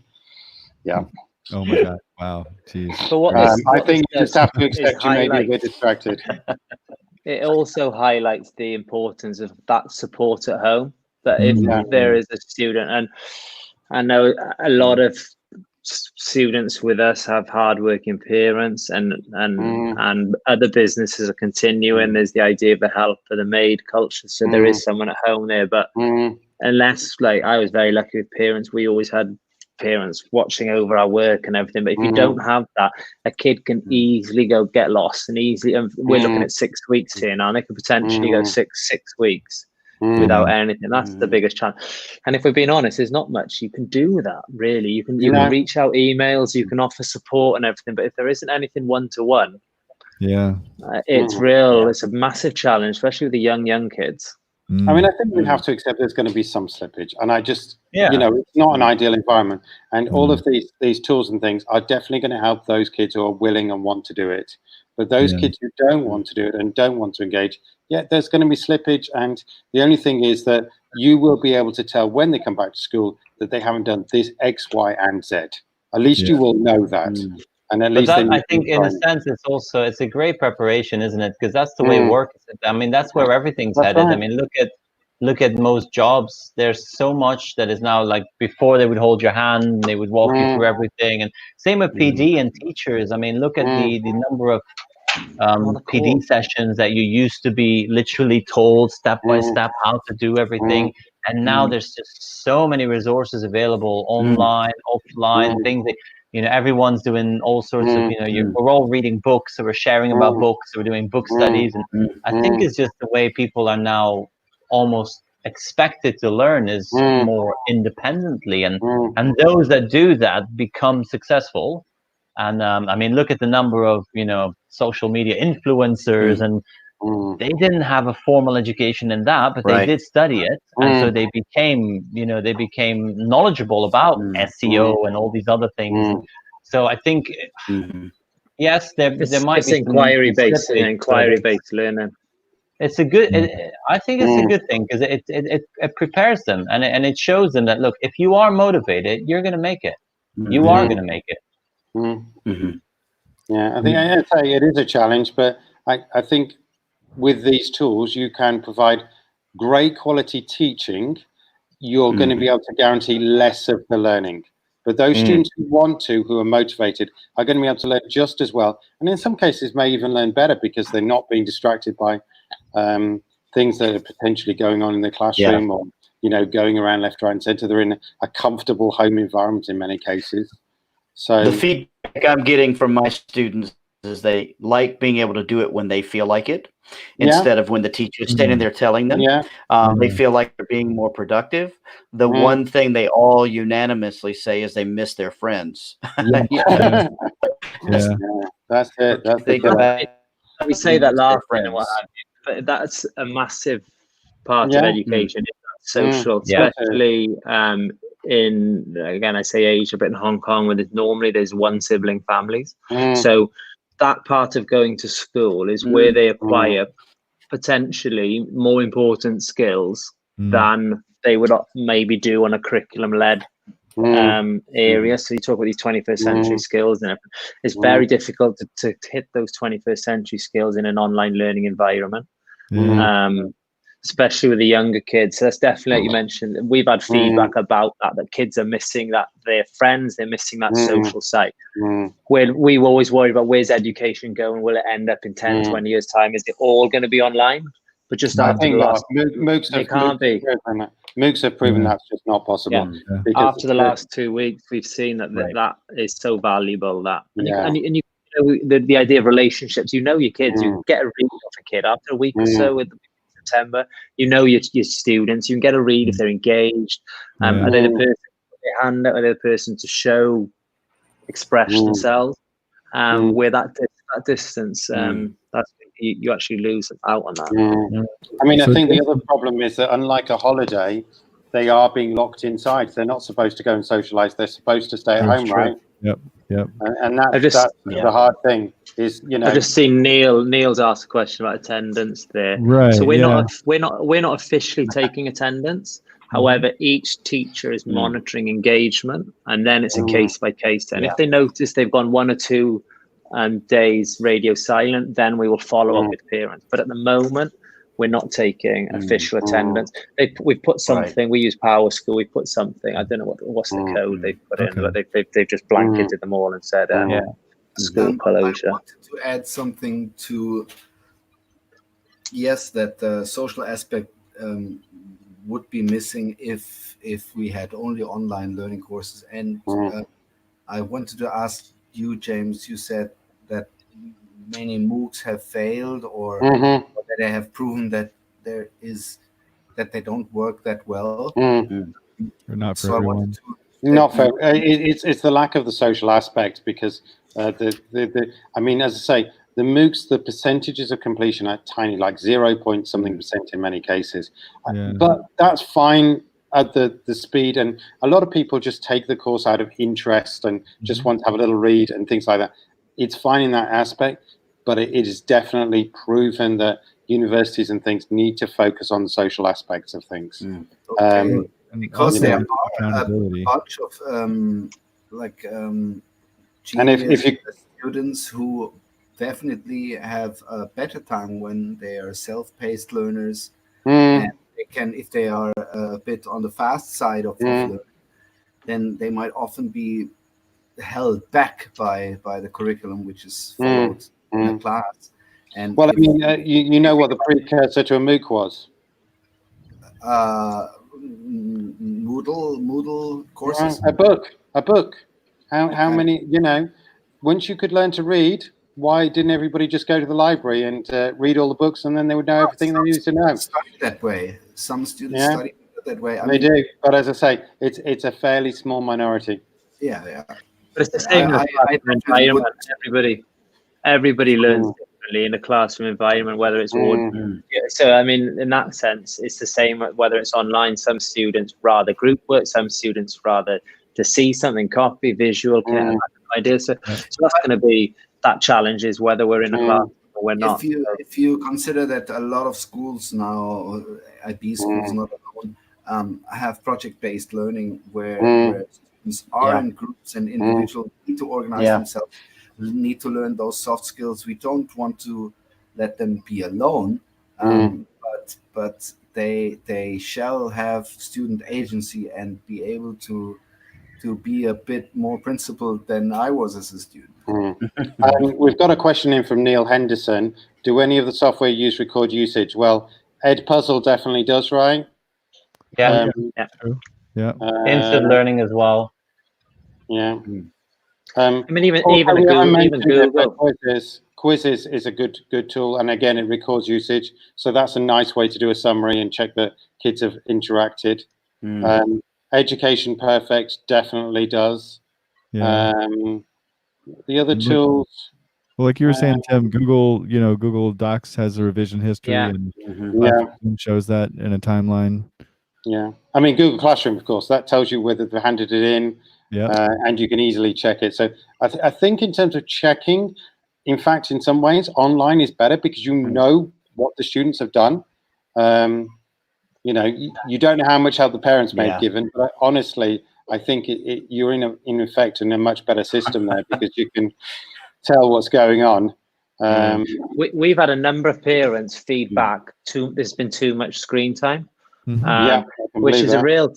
A: Oh my God! Wow, jeez.
F: So
B: I think you just have to accept you may be a bit distracted.
F: It also highlights the importance of that support at home. That if there is a student, and I know a lot of students with us have hardworking parents, and other businesses are continuing. There's the idea of the help for the maid culture, so there is someone at home there. But unless, like, I was very lucky with parents, we always had parents watching over our work and everything. But if you don't have that, a kid can easily go get lost, and we're looking at 6 weeks here now, and they could potentially go six weeks without anything. That's the biggest challenge. And if we're being honest, there's not much you can do with that, really. You can reach out emails, you can offer support and everything, but if there isn't anything one-to-one, it's a massive challenge, especially with the young kids.
B: I mean, I think we have to accept there's going to be some slippage, and I just, it's not an ideal environment, and all of these tools and things are definitely going to help those kids who are willing and want to do it. But those kids who don't want to do it and don't want to engage, there's going to be slippage. And the only thing is that you will be able to tell when they come back to school that they haven't done this X, Y, and Z. At least you will know that. And at least
G: I think in a sense, it's a great preparation, isn't it? Because that's the way work is. I mean, that's where everything's headed. Right. I mean, look at most jobs. There's so much that is now, like, before they would hold your hand, they would walk you through everything. And same with PD and teachers. I mean, look at the number of PD sessions that you used to be literally told step by step how to do everything. And now there's just so many resources available online, offline, things that, everyone's doing all sorts of, we're all reading books, so we're sharing about books, so we're doing book studies. And I think it's just the way people are now almost expected to learn is more independently. And those that do that become successful. And I mean, look at the number of, social media influencers, and they didn't have a formal education in that, but they did study it. And so they became, knowledgeable about SEO and all these other things. So I think, yes, there might be
F: inquiry-based learning.
G: it's a good. I think it's a good thing because it prepares them and it shows them that, look, if you are motivated, you're going to make it. You are going to make it.
B: Yeah, I think I'd say it is a challenge, but I think with these tools you can provide great quality teaching. You're going to be able to guarantee less of the learning. But those students who want to, who are motivated, are going to be able to learn just as well. And in some cases may even learn better because they're not being distracted by things that are potentially going on in the classroom or, you know, going around left, right and center. They're in a comfortable home environment in many cases. So
E: the feedback I'm getting from my students is they like being able to do it when they feel like it instead of when the teacher is standing there telling them. They feel like they're being more productive. The one thing they all unanimously say is they miss their friends.
B: That's it. That's
F: we say that laughing and what have you, but that's a massive part of education. Social, especially in, again, I say Asia, but in Hong Kong, where there's one sibling families. So that part of going to school is where they acquire potentially more important skills than they would maybe do on a curriculum-led area. So you talk about these 21st century skills, and it's very difficult to hit those 21st century skills in an online learning environment. Especially with the younger kids. So that's definitely, like you mentioned, we've had feedback about that kids are missing that, their friends, they're missing that social side. Where we always worry about where's education going, will it end up in 10, 20 years time? Is it all going to be online? But just after the last,
B: MOOCs have proven that's just not possible.
F: After the last 2 weeks, we've seen that is so valuable that, and you know, the idea of relationships, you know, your kids, you get a read off a kid after a week or so with September, you know, your students, you can get a read if they're engaged. Are they the person to put their hand out? Are they the person to show, express themselves? Where that distance, that's you actually lose out on that.
B: I mean, I think the other problem is that unlike a holiday, they are being locked inside. They're not supposed to go and socialize. They're supposed to stay at home, right? And that's the hard thing. Is, you know,
F: I've just seen Neil's asked a question about attendance there. So we're not officially taking attendance. However, each teacher is monitoring engagement, and then it's a case by case. And if they notice they've gone 1 or 2 days radio silent, then we will follow up with parents. But at the moment, we're not taking official attendance. We've put something. We use Power School. We put something. I don't know what's the code they've put in, but they've just blanketed them all and said school closure.
D: I wanted to add something to that the social aspect would be missing if we had only online learning courses. And I wanted to ask you, James. You said that many MOOCs have failed, or that they have proven that they don't work that well.
A: Or not for everyone.
B: Not for it's the lack of the social aspect, because I mean, as I say, the MOOCs, the percentages of completion are tiny, like 0.something% in many cases. But that's fine at the speed, and a lot of people just take the course out of interest and just want to have a little read and things like that. It's fine in that aspect, but it is definitely proven that universities and things need to focus on the social aspects of things.
D: Because there are a bunch of genius students who definitely have a better time when they are self-paced learners, and they can, if they are a bit on the fast side of learning, then they might often be held back by the curriculum which is followed in the class. And
B: well, I mean, you know what the precursor to a MOOC was?
D: Moodle courses.
B: A book. How many? You know, once you could learn to read, why didn't everybody just go to the library and read all the books, and then they would know everything they needed to know?
D: Study that way. Some students study that way.
B: They do, but as I say, it's a fairly small minority.
D: Yeah.
F: But it's the same in a classroom environment. Everybody learns differently in a classroom environment, whether it's so I mean, in that sense, it's the same whether it's online. Some students rather group work, some students rather to see something, copy, visual, ideas. So that's going to be that challenge, is whether we're in a class we're not.
D: If you consider that a lot of schools now, IB schools not alone, have project-based learning where students are in groups and individuals need to organize themselves, need to learn those soft skills. We don't want to let them be alone, but they shall have student agency and be able to be a bit more principled than I was as a student.
B: We've got a question in from Neil Henderson. Do any of the software use record usage? Well, Edpuzzle definitely does, right?
G: Yeah. Instant learning as well.
B: Yeah.
F: I mean, even Google.
B: Quizzes is a good tool, and again, it records usage, so that's a nice way to do a summary and check that kids have interacted. Education Perfect definitely does. The other tools.
A: Well, like you were saying, Tim, Google Docs has a revision history, and shows that in a timeline.
B: Yeah, I mean Google Classroom, of course, that tells you whether they've handed it in, and you can easily check it. So I think in terms of checking, in fact, in some ways, online is better because you know what the students have done. You don't know how much help the parents may have given, but honestly, I think you're in effect in a much better system there because you can tell what's going on.
F: We've had a number of parents feedback there's been too much screen time. Which is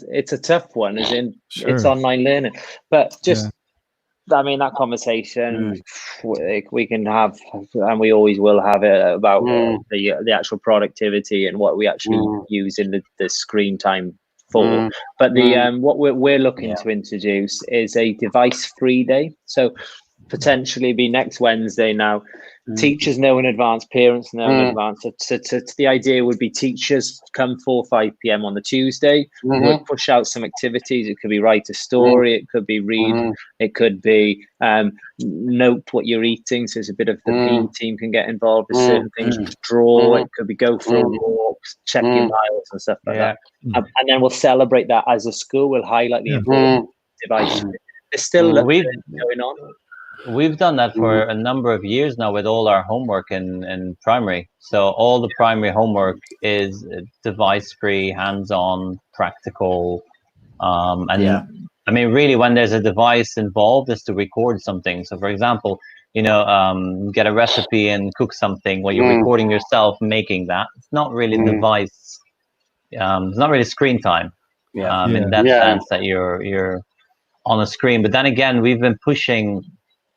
F: it's a tough one, as in it's online learning, but just I mean that conversation we can have, and we always will have it about the actual productivity and what we actually use in the screen time for. But what we're looking to introduce is a device-free day. So potentially be next Wednesday now. Teachers know in advance, parents know in advance. So the idea would be teachers come 4 or 5 p.m. on the Tuesday, would push out some activities. It could be write a story, it could be read, it could be note what you're eating. So it's a bit of the PE team can get involved with certain things, draw, it could be go for a walk, check your miles and stuff like that. And then we'll celebrate that as a school. We'll highlight the important device. There's still going on.
G: We've done that for a number of years now with all our homework in primary. So all the primary homework is device-free, hands-on, practical. I mean, really, when there's a device involved, is to record something. So, for example, get a recipe and cook something where you're recording yourself making that. It's not really device. It's not really screen time. In that sense that you're on a screen. But then again, we've been pushing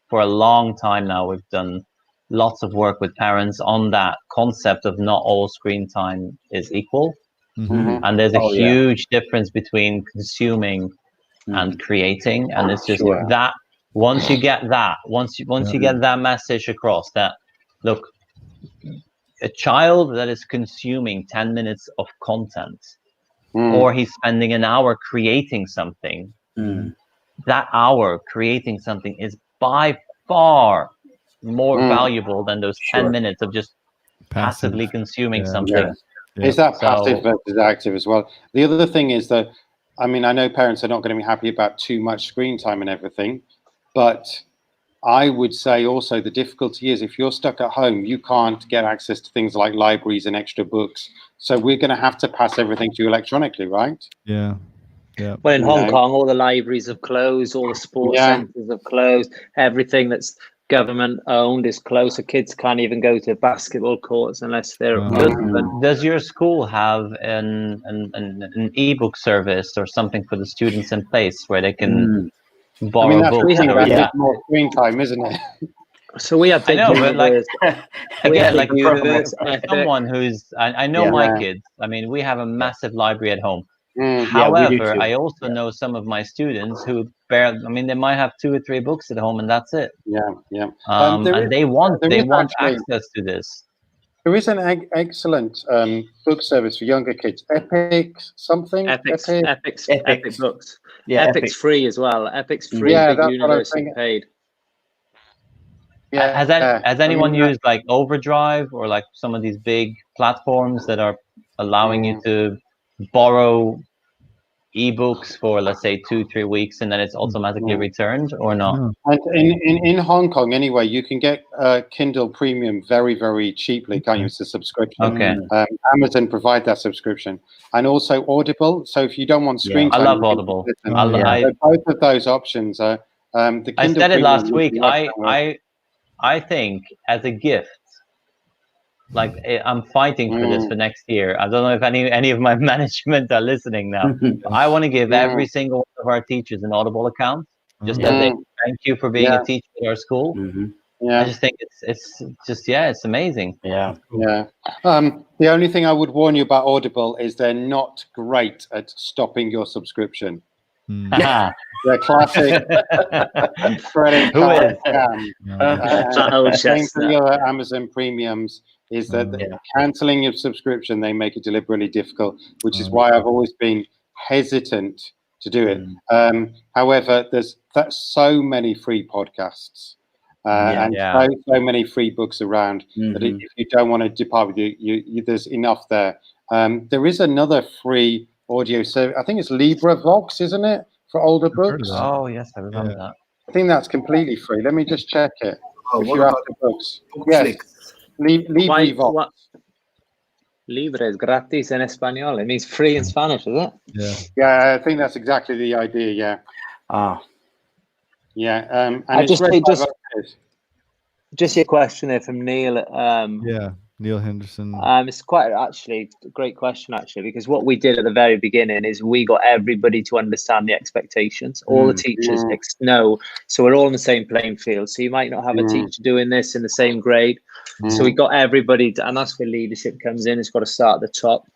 G: for a long time now. We've done lots of work with parents on that concept of not all screen time is equal. And there's a huge difference between consuming and creating. And it's just that once you get that, once you get that message across that, look, a child that is consuming 10 minutes of content or he's spending an hour creating something, that hour creating something is by far more valuable than those 10 minutes of just passively consuming something.
B: Is that passive versus active as well? The other thing is that, I mean, I know parents are not going to be happy about too much screen time and everything, but I would say also the difficulty is if you're stuck at home, you can't get access to things like libraries and extra books. So we're going to have to pass everything to you electronically, right?
A: Yeah.
F: Well, in Hong Kong, all the libraries have closed, all the sports centres have closed, everything that's government owned is closed, so kids can't even go to basketball courts unless they're good.
G: Does your school have an ebook service or something for the students in place where they can borrow books?
B: That's more screen time, isn't it?
F: So we have big
G: someone who's I know my kids. I mean, we have a massive library at home. However, I also know some of my students who they might have 2 or 3 books at home and that's it. And they want access to this.
B: There is an excellent book service for younger kids. Epic
F: books. Epic's free as well. Epic's free. Big university paid.
G: Has anyone used like Overdrive or like some of these big platforms that are allowing you to borrow ebooks for, let's say, 2-3 weeks, and then it's automatically returned, or not?
A: No.
B: And in Hong Kong, anyway, you can get Kindle Premium very, very cheaply, can't you? It's a subscription.
G: Okay.
B: Amazon provide that subscription, and also Audible. So if you don't want screen time,
G: I love
B: you can
G: Audible.
B: listen.
A: Yeah.
B: So both of those options are. The
G: I
B: Kindle
G: said it
B: Premium
G: last
B: would
G: week.
B: be much better.
G: I think as a gift, like I'm fighting for this for next year. I don't know if any of my management are listening now. I want to give every single one of our teachers an Audible account, just as a thank you for being a teacher at our school. I just think it's just it's amazing.
E: Yeah.
B: The only thing I would warn you about Audible is they're not great at stopping your subscription. The classic credit card scam. Same for the other Amazon premiums is that cancelling your subscription, they make it deliberately difficult, which is why I've always been hesitant to do it. However, there's so many free podcasts and so many free books around that if you don't want to depart with you, there's enough there. There is another free audio service. I think it's LibriVox, isn't it, for older books?
G: Oh yes, I remember that.
B: I think that's completely free. Let me just check it.
D: Oh,
B: If
D: what
B: you're
D: about
B: after books,
D: Netflix?
B: LibriVox.
F: Libre es gratis en español. It means free in Spanish, is it?
B: Yeah, I think that's exactly the idea. Yeah. And
F: I
B: it's read by volunteers.
F: just your question there from Neil.
A: Neil Henderson.
F: It's quite actually a great question, actually, because what we did at the very beginning is we got everybody to understand the expectations. All the teachers know, so we're all on the same playing field. So you might not have a teacher doing this in the same grade. So we got everybody, and that's where leadership comes in. It's got to start at the top.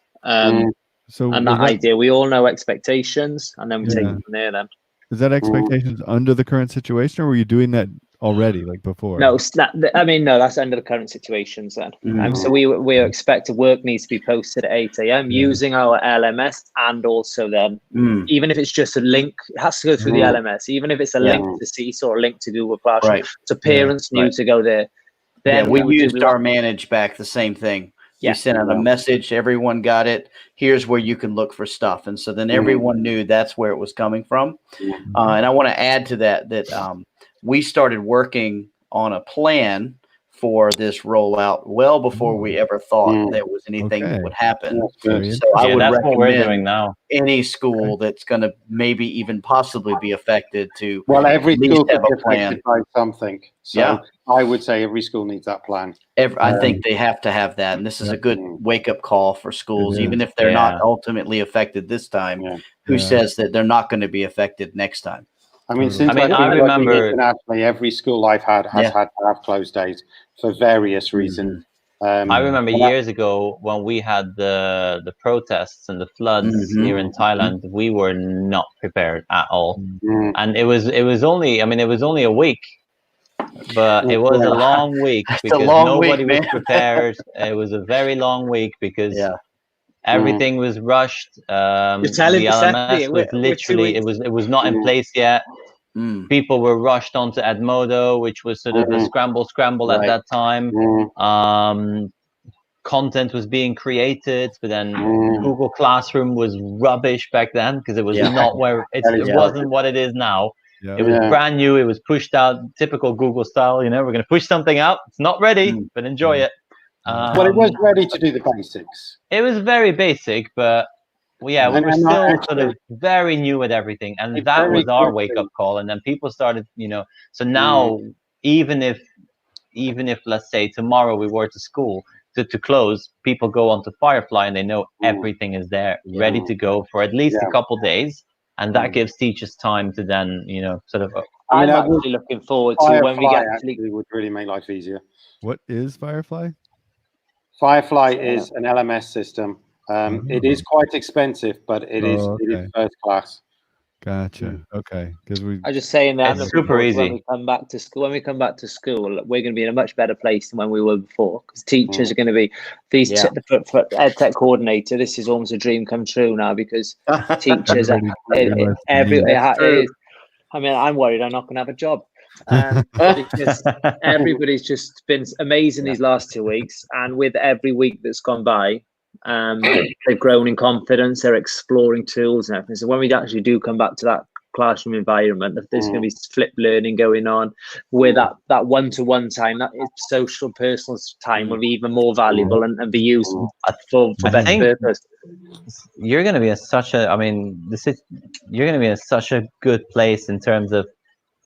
A: So
F: and that idea, we all know expectations, and then we take it from there. Then
A: is that expectations under the current situation, or were you doing that already, like before?
F: No, that's under the current situations then. So we expect work needs to be posted at 8 a.m. using our LMS, and also then even if it's just a link, it has to go through the LMS. Even if it's a link to Seesaw or a link to Google Classroom, so parents knew to go there. Then
E: we used our Manage back, the same thing. We sent out a message, everyone got it. Here's where you can look for stuff, and so then everyone knew that's where it was coming from. And I want to add to that we started working on a plan for this rollout well before we ever thought there was anything that would happen. So I would
G: that's what we're doing
E: recommend
G: now.
E: any school that's going to maybe even possibly be affected to
B: every
E: at least
B: school could
E: have
B: be
E: a plan.
B: affected by something. So I would say every school needs that plan.
E: I think they have to have that, and this is a good wake-up call for schools, even if they're not ultimately affected this time. Who says that they're not going to be affected next time?
B: I mean, since I remember internationally, every school I've had has had to have closed days for various reasons.
G: I remember years ago when we had the protests and the floods here in Thailand, we were not prepared at all, and it was only a week, but it was a long week because nobody was prepared. It was a very long week because everything was rushed. The LMS was literally it was not in place yet. People were rushed onto Edmodo, which was sort of a scramble at that time. Content was being created, but then Google Classroom was rubbish back then because it was not where it wasn't what it is now. It was brand new. It was pushed out, typical Google style. We're going to push something out. It's not ready, but enjoy it.
B: Well, it was ready to do the basics.
G: It was very basic, but we were still sort of very new at everything, and that was our wake-up call. And then people started, so now even if let's say tomorrow we were to close, people go onto Firefly and they know everything is there, ready to go for at least a couple days, and that gives teachers time to then, sort of.
F: I'm actually looking forward to when we get
B: actually would really make life easier.
A: What is Firefly?
B: Firefly is an LMS system. It is quite expensive, but it is first class.
A: Gotcha. Okay, because
F: I was just saying that
G: it's super easy.
F: When we come back to school, we're going to be in a much better place than when we were before, because teachers are going to be for ed tech coordinator. This is almost a dream come true now, because teachers I'm worried I'm not going to have a job. Because everybody's just been amazing these last 2 weeks, and with every week that's gone by, They've grown in confidence. They're exploring tools and everything. So when we actually do come back to that classroom environment, if there's going to be flipped learning going on, where that one-to-one time, that social personal time will be even more valuable and be used for better purpose.
G: You're going to be in such a, you're going to be in such a good place in terms of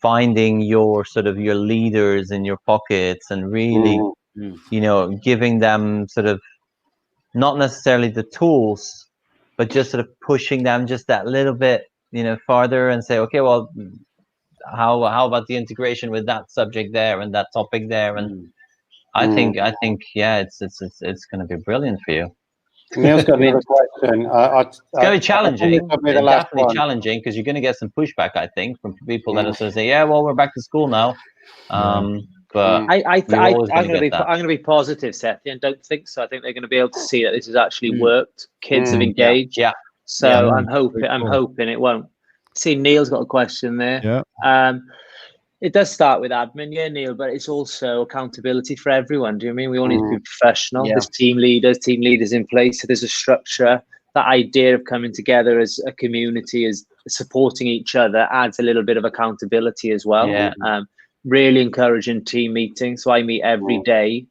G: finding your leaders in your pockets and really, giving them sort of not necessarily the tools, but just sort of pushing them just that little bit, farther and say, okay, well, how about the integration with that subject there and that topic there? And I think, yeah, it's going to be brilliant for you.
B: Neil's got another question.
G: It's going to be challenging. Definitely challenging, because you're going to get some pushback, I think, from people that are sort of saying, yeah, well, we're back to school now. But I'm going
F: to be positive, Seth, and don't think so. I think they're going to be able to see that this has actually worked. Kids have engaged.
G: Yeah.
F: So I'm hoping it wonon't. See, Neil's got a question there.
A: Yeah.
F: It does start with admin, Neil, but it's also accountability for everyone. Do you mean we all need to be professional? There's team leaders in place. So there's a structure. That idea of coming together as a community, as supporting each other, adds a little bit of accountability as well.
G: Yeah.
F: Really encouraging team meetings. So I meet every day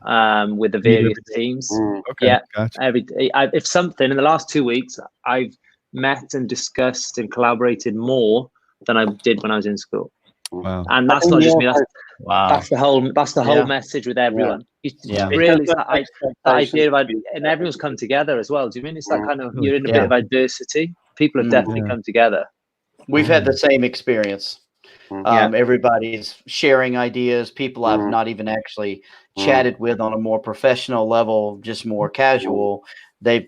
F: with the various teams.
A: Okay, gotcha.
F: Every day. If something in the last 2 weeks, I've met and discussed and collaborated more than I did when I was in school.
A: Wow.
F: And that's not just me. That's the whole message with everyone. Really, that idea of, and everyone's come together as well. Do you mean it's that kind of, you're in a bit of adversity? People have definitely come together.
E: We've had the same experience. Everybody's sharing ideas. People I've not even actually chatted with on a more professional level, just more casual.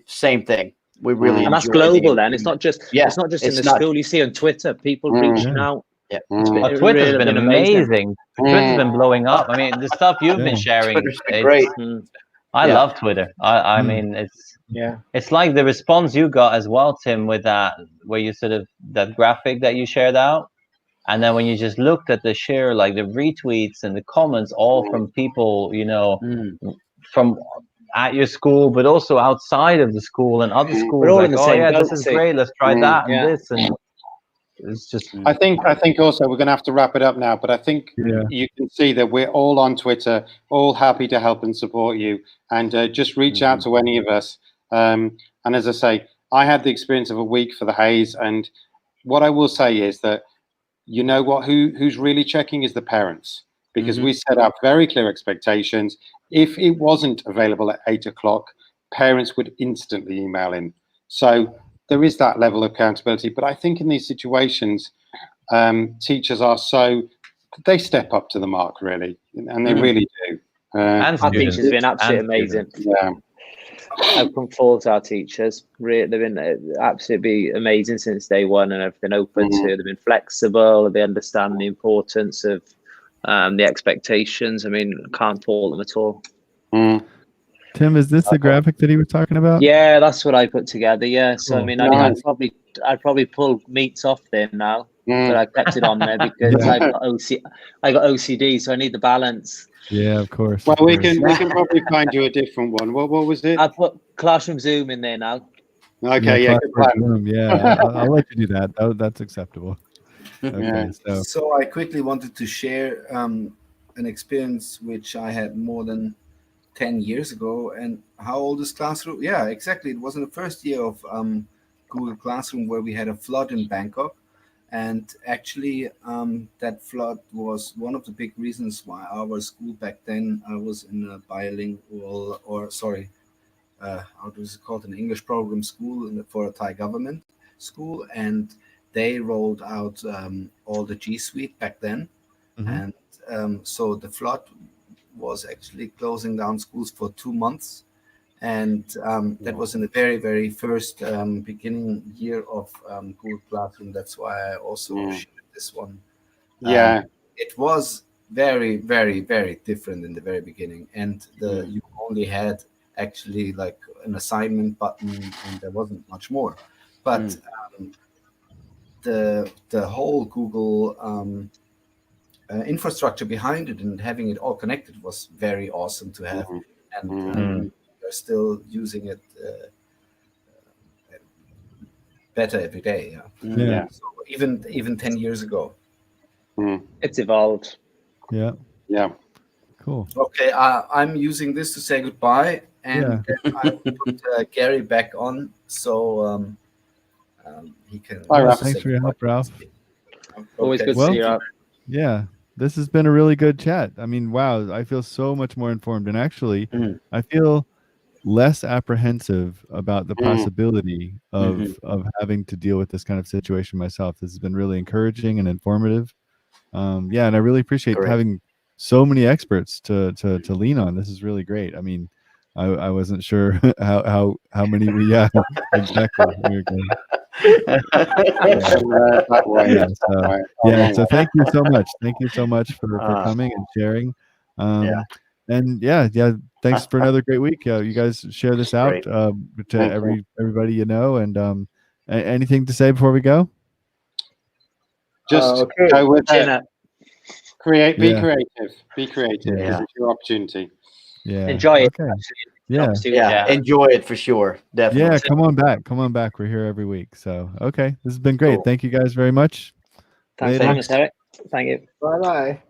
E: Same thing. We really,
F: and that's global. Then it's not just in the school. You see on Twitter, people reaching out.
E: Yeah,
G: Twitter's been amazing. Twitter's been blowing up. I mean, the stuff you've been sharing,
E: it's great.
G: I love Twitter. I mean, it's like the response you got as well, Tim, with that, where you sort of, that graphic that you shared out, and then when you just looked at the share, like the retweets and the comments, all from people, from at your school, but also outside of the school and other schools.
F: We're all
G: like,
F: in the same boat,
G: this is great. Let's try that and this and. It's just.
B: I think also we're going to have to wrap it up now, but I think you can see that we're all on Twitter, all happy to help and support you, and just reach out to any of us. And as I say, I had the experience of a week for the Hays, and what I will say is that, who's really checking is the parents, because we set up very clear expectations. If it wasn't available at 8 o'clock, parents would instantly email in. So there is that level of accountability, but I think in these situations, teachers they step up to the mark, really, and they really do.
F: And our teachers have been absolutely amazing. I've come forward to our teachers. They've been absolutely amazing since day one, and everything open to. They've been flexible. They understand the importance of the expectations. I mean, I can't fault them at all.
A: Tim, is this the graphic that he was talking about?
F: Yeah, that's what I put together. Yeah, so
A: cool.
F: I'd probably pull meats off there now, but I kept it on there because I got OCD, so I need the balance.
A: Yeah, of course.
B: Well, we can probably find you a different one. What was it?
F: I put Classroom Zoom in there now.
B: Okay, good plan.
A: Yeah, I'll let you do that. That's acceptable. Okay,
D: so I quickly wanted to share an experience which I had more than 10 years ago. And how old is Classroom? Yeah, exactly. It was in the first year of Google Classroom where we had a flood in Bangkok. And actually, that flood was one of the big reasons why our school back then, I was in a bilingual, how does it called, an English program school for a Thai government school. And they rolled out all the G Suite back then. And so the flood was actually closing down schools for 2 months. And that was in the very, very first beginning year of Google Classroom. That's why I also shared this one. It was very, very, very different in the very beginning. And you only had actually like an assignment button, and there wasn't much more. But the whole Google infrastructure behind it and having it all connected was very awesome to have. And there's still using it better every day.
A: Yeah.
D: So even 10 years ago.
F: It's evolved.
A: Yeah. Cool.
D: Okay, I'm using this to say goodbye, and then I will put Gary back on, so he can.
A: Thanks for your help, Ralph.
F: Always good to see you, Ralph.
A: Yeah, this has been a really good chat. I mean, wow, I feel so much more informed, and actually, I feel less apprehensive about the possibility of having to deal with this kind of situation myself. This has been really encouraging and informative. Yeah, and I really appreciate having so many experts to lean on. This is really great. I mean, I wasn't sure how many we exactly. So thank you so much. Thank you so much for coming and sharing. And thanks for another great week. You guys share this out to everybody you know. And anything to say before we go?
B: Just go with it. Be creative. This is your opportunity.
F: Enjoy it.
E: Enjoy it for sure. Definitely.
A: Yeah, come on back. We're here every week. So this has been great. Thank you guys very much.
F: Thanks, Eric. Thank you.
C: Bye.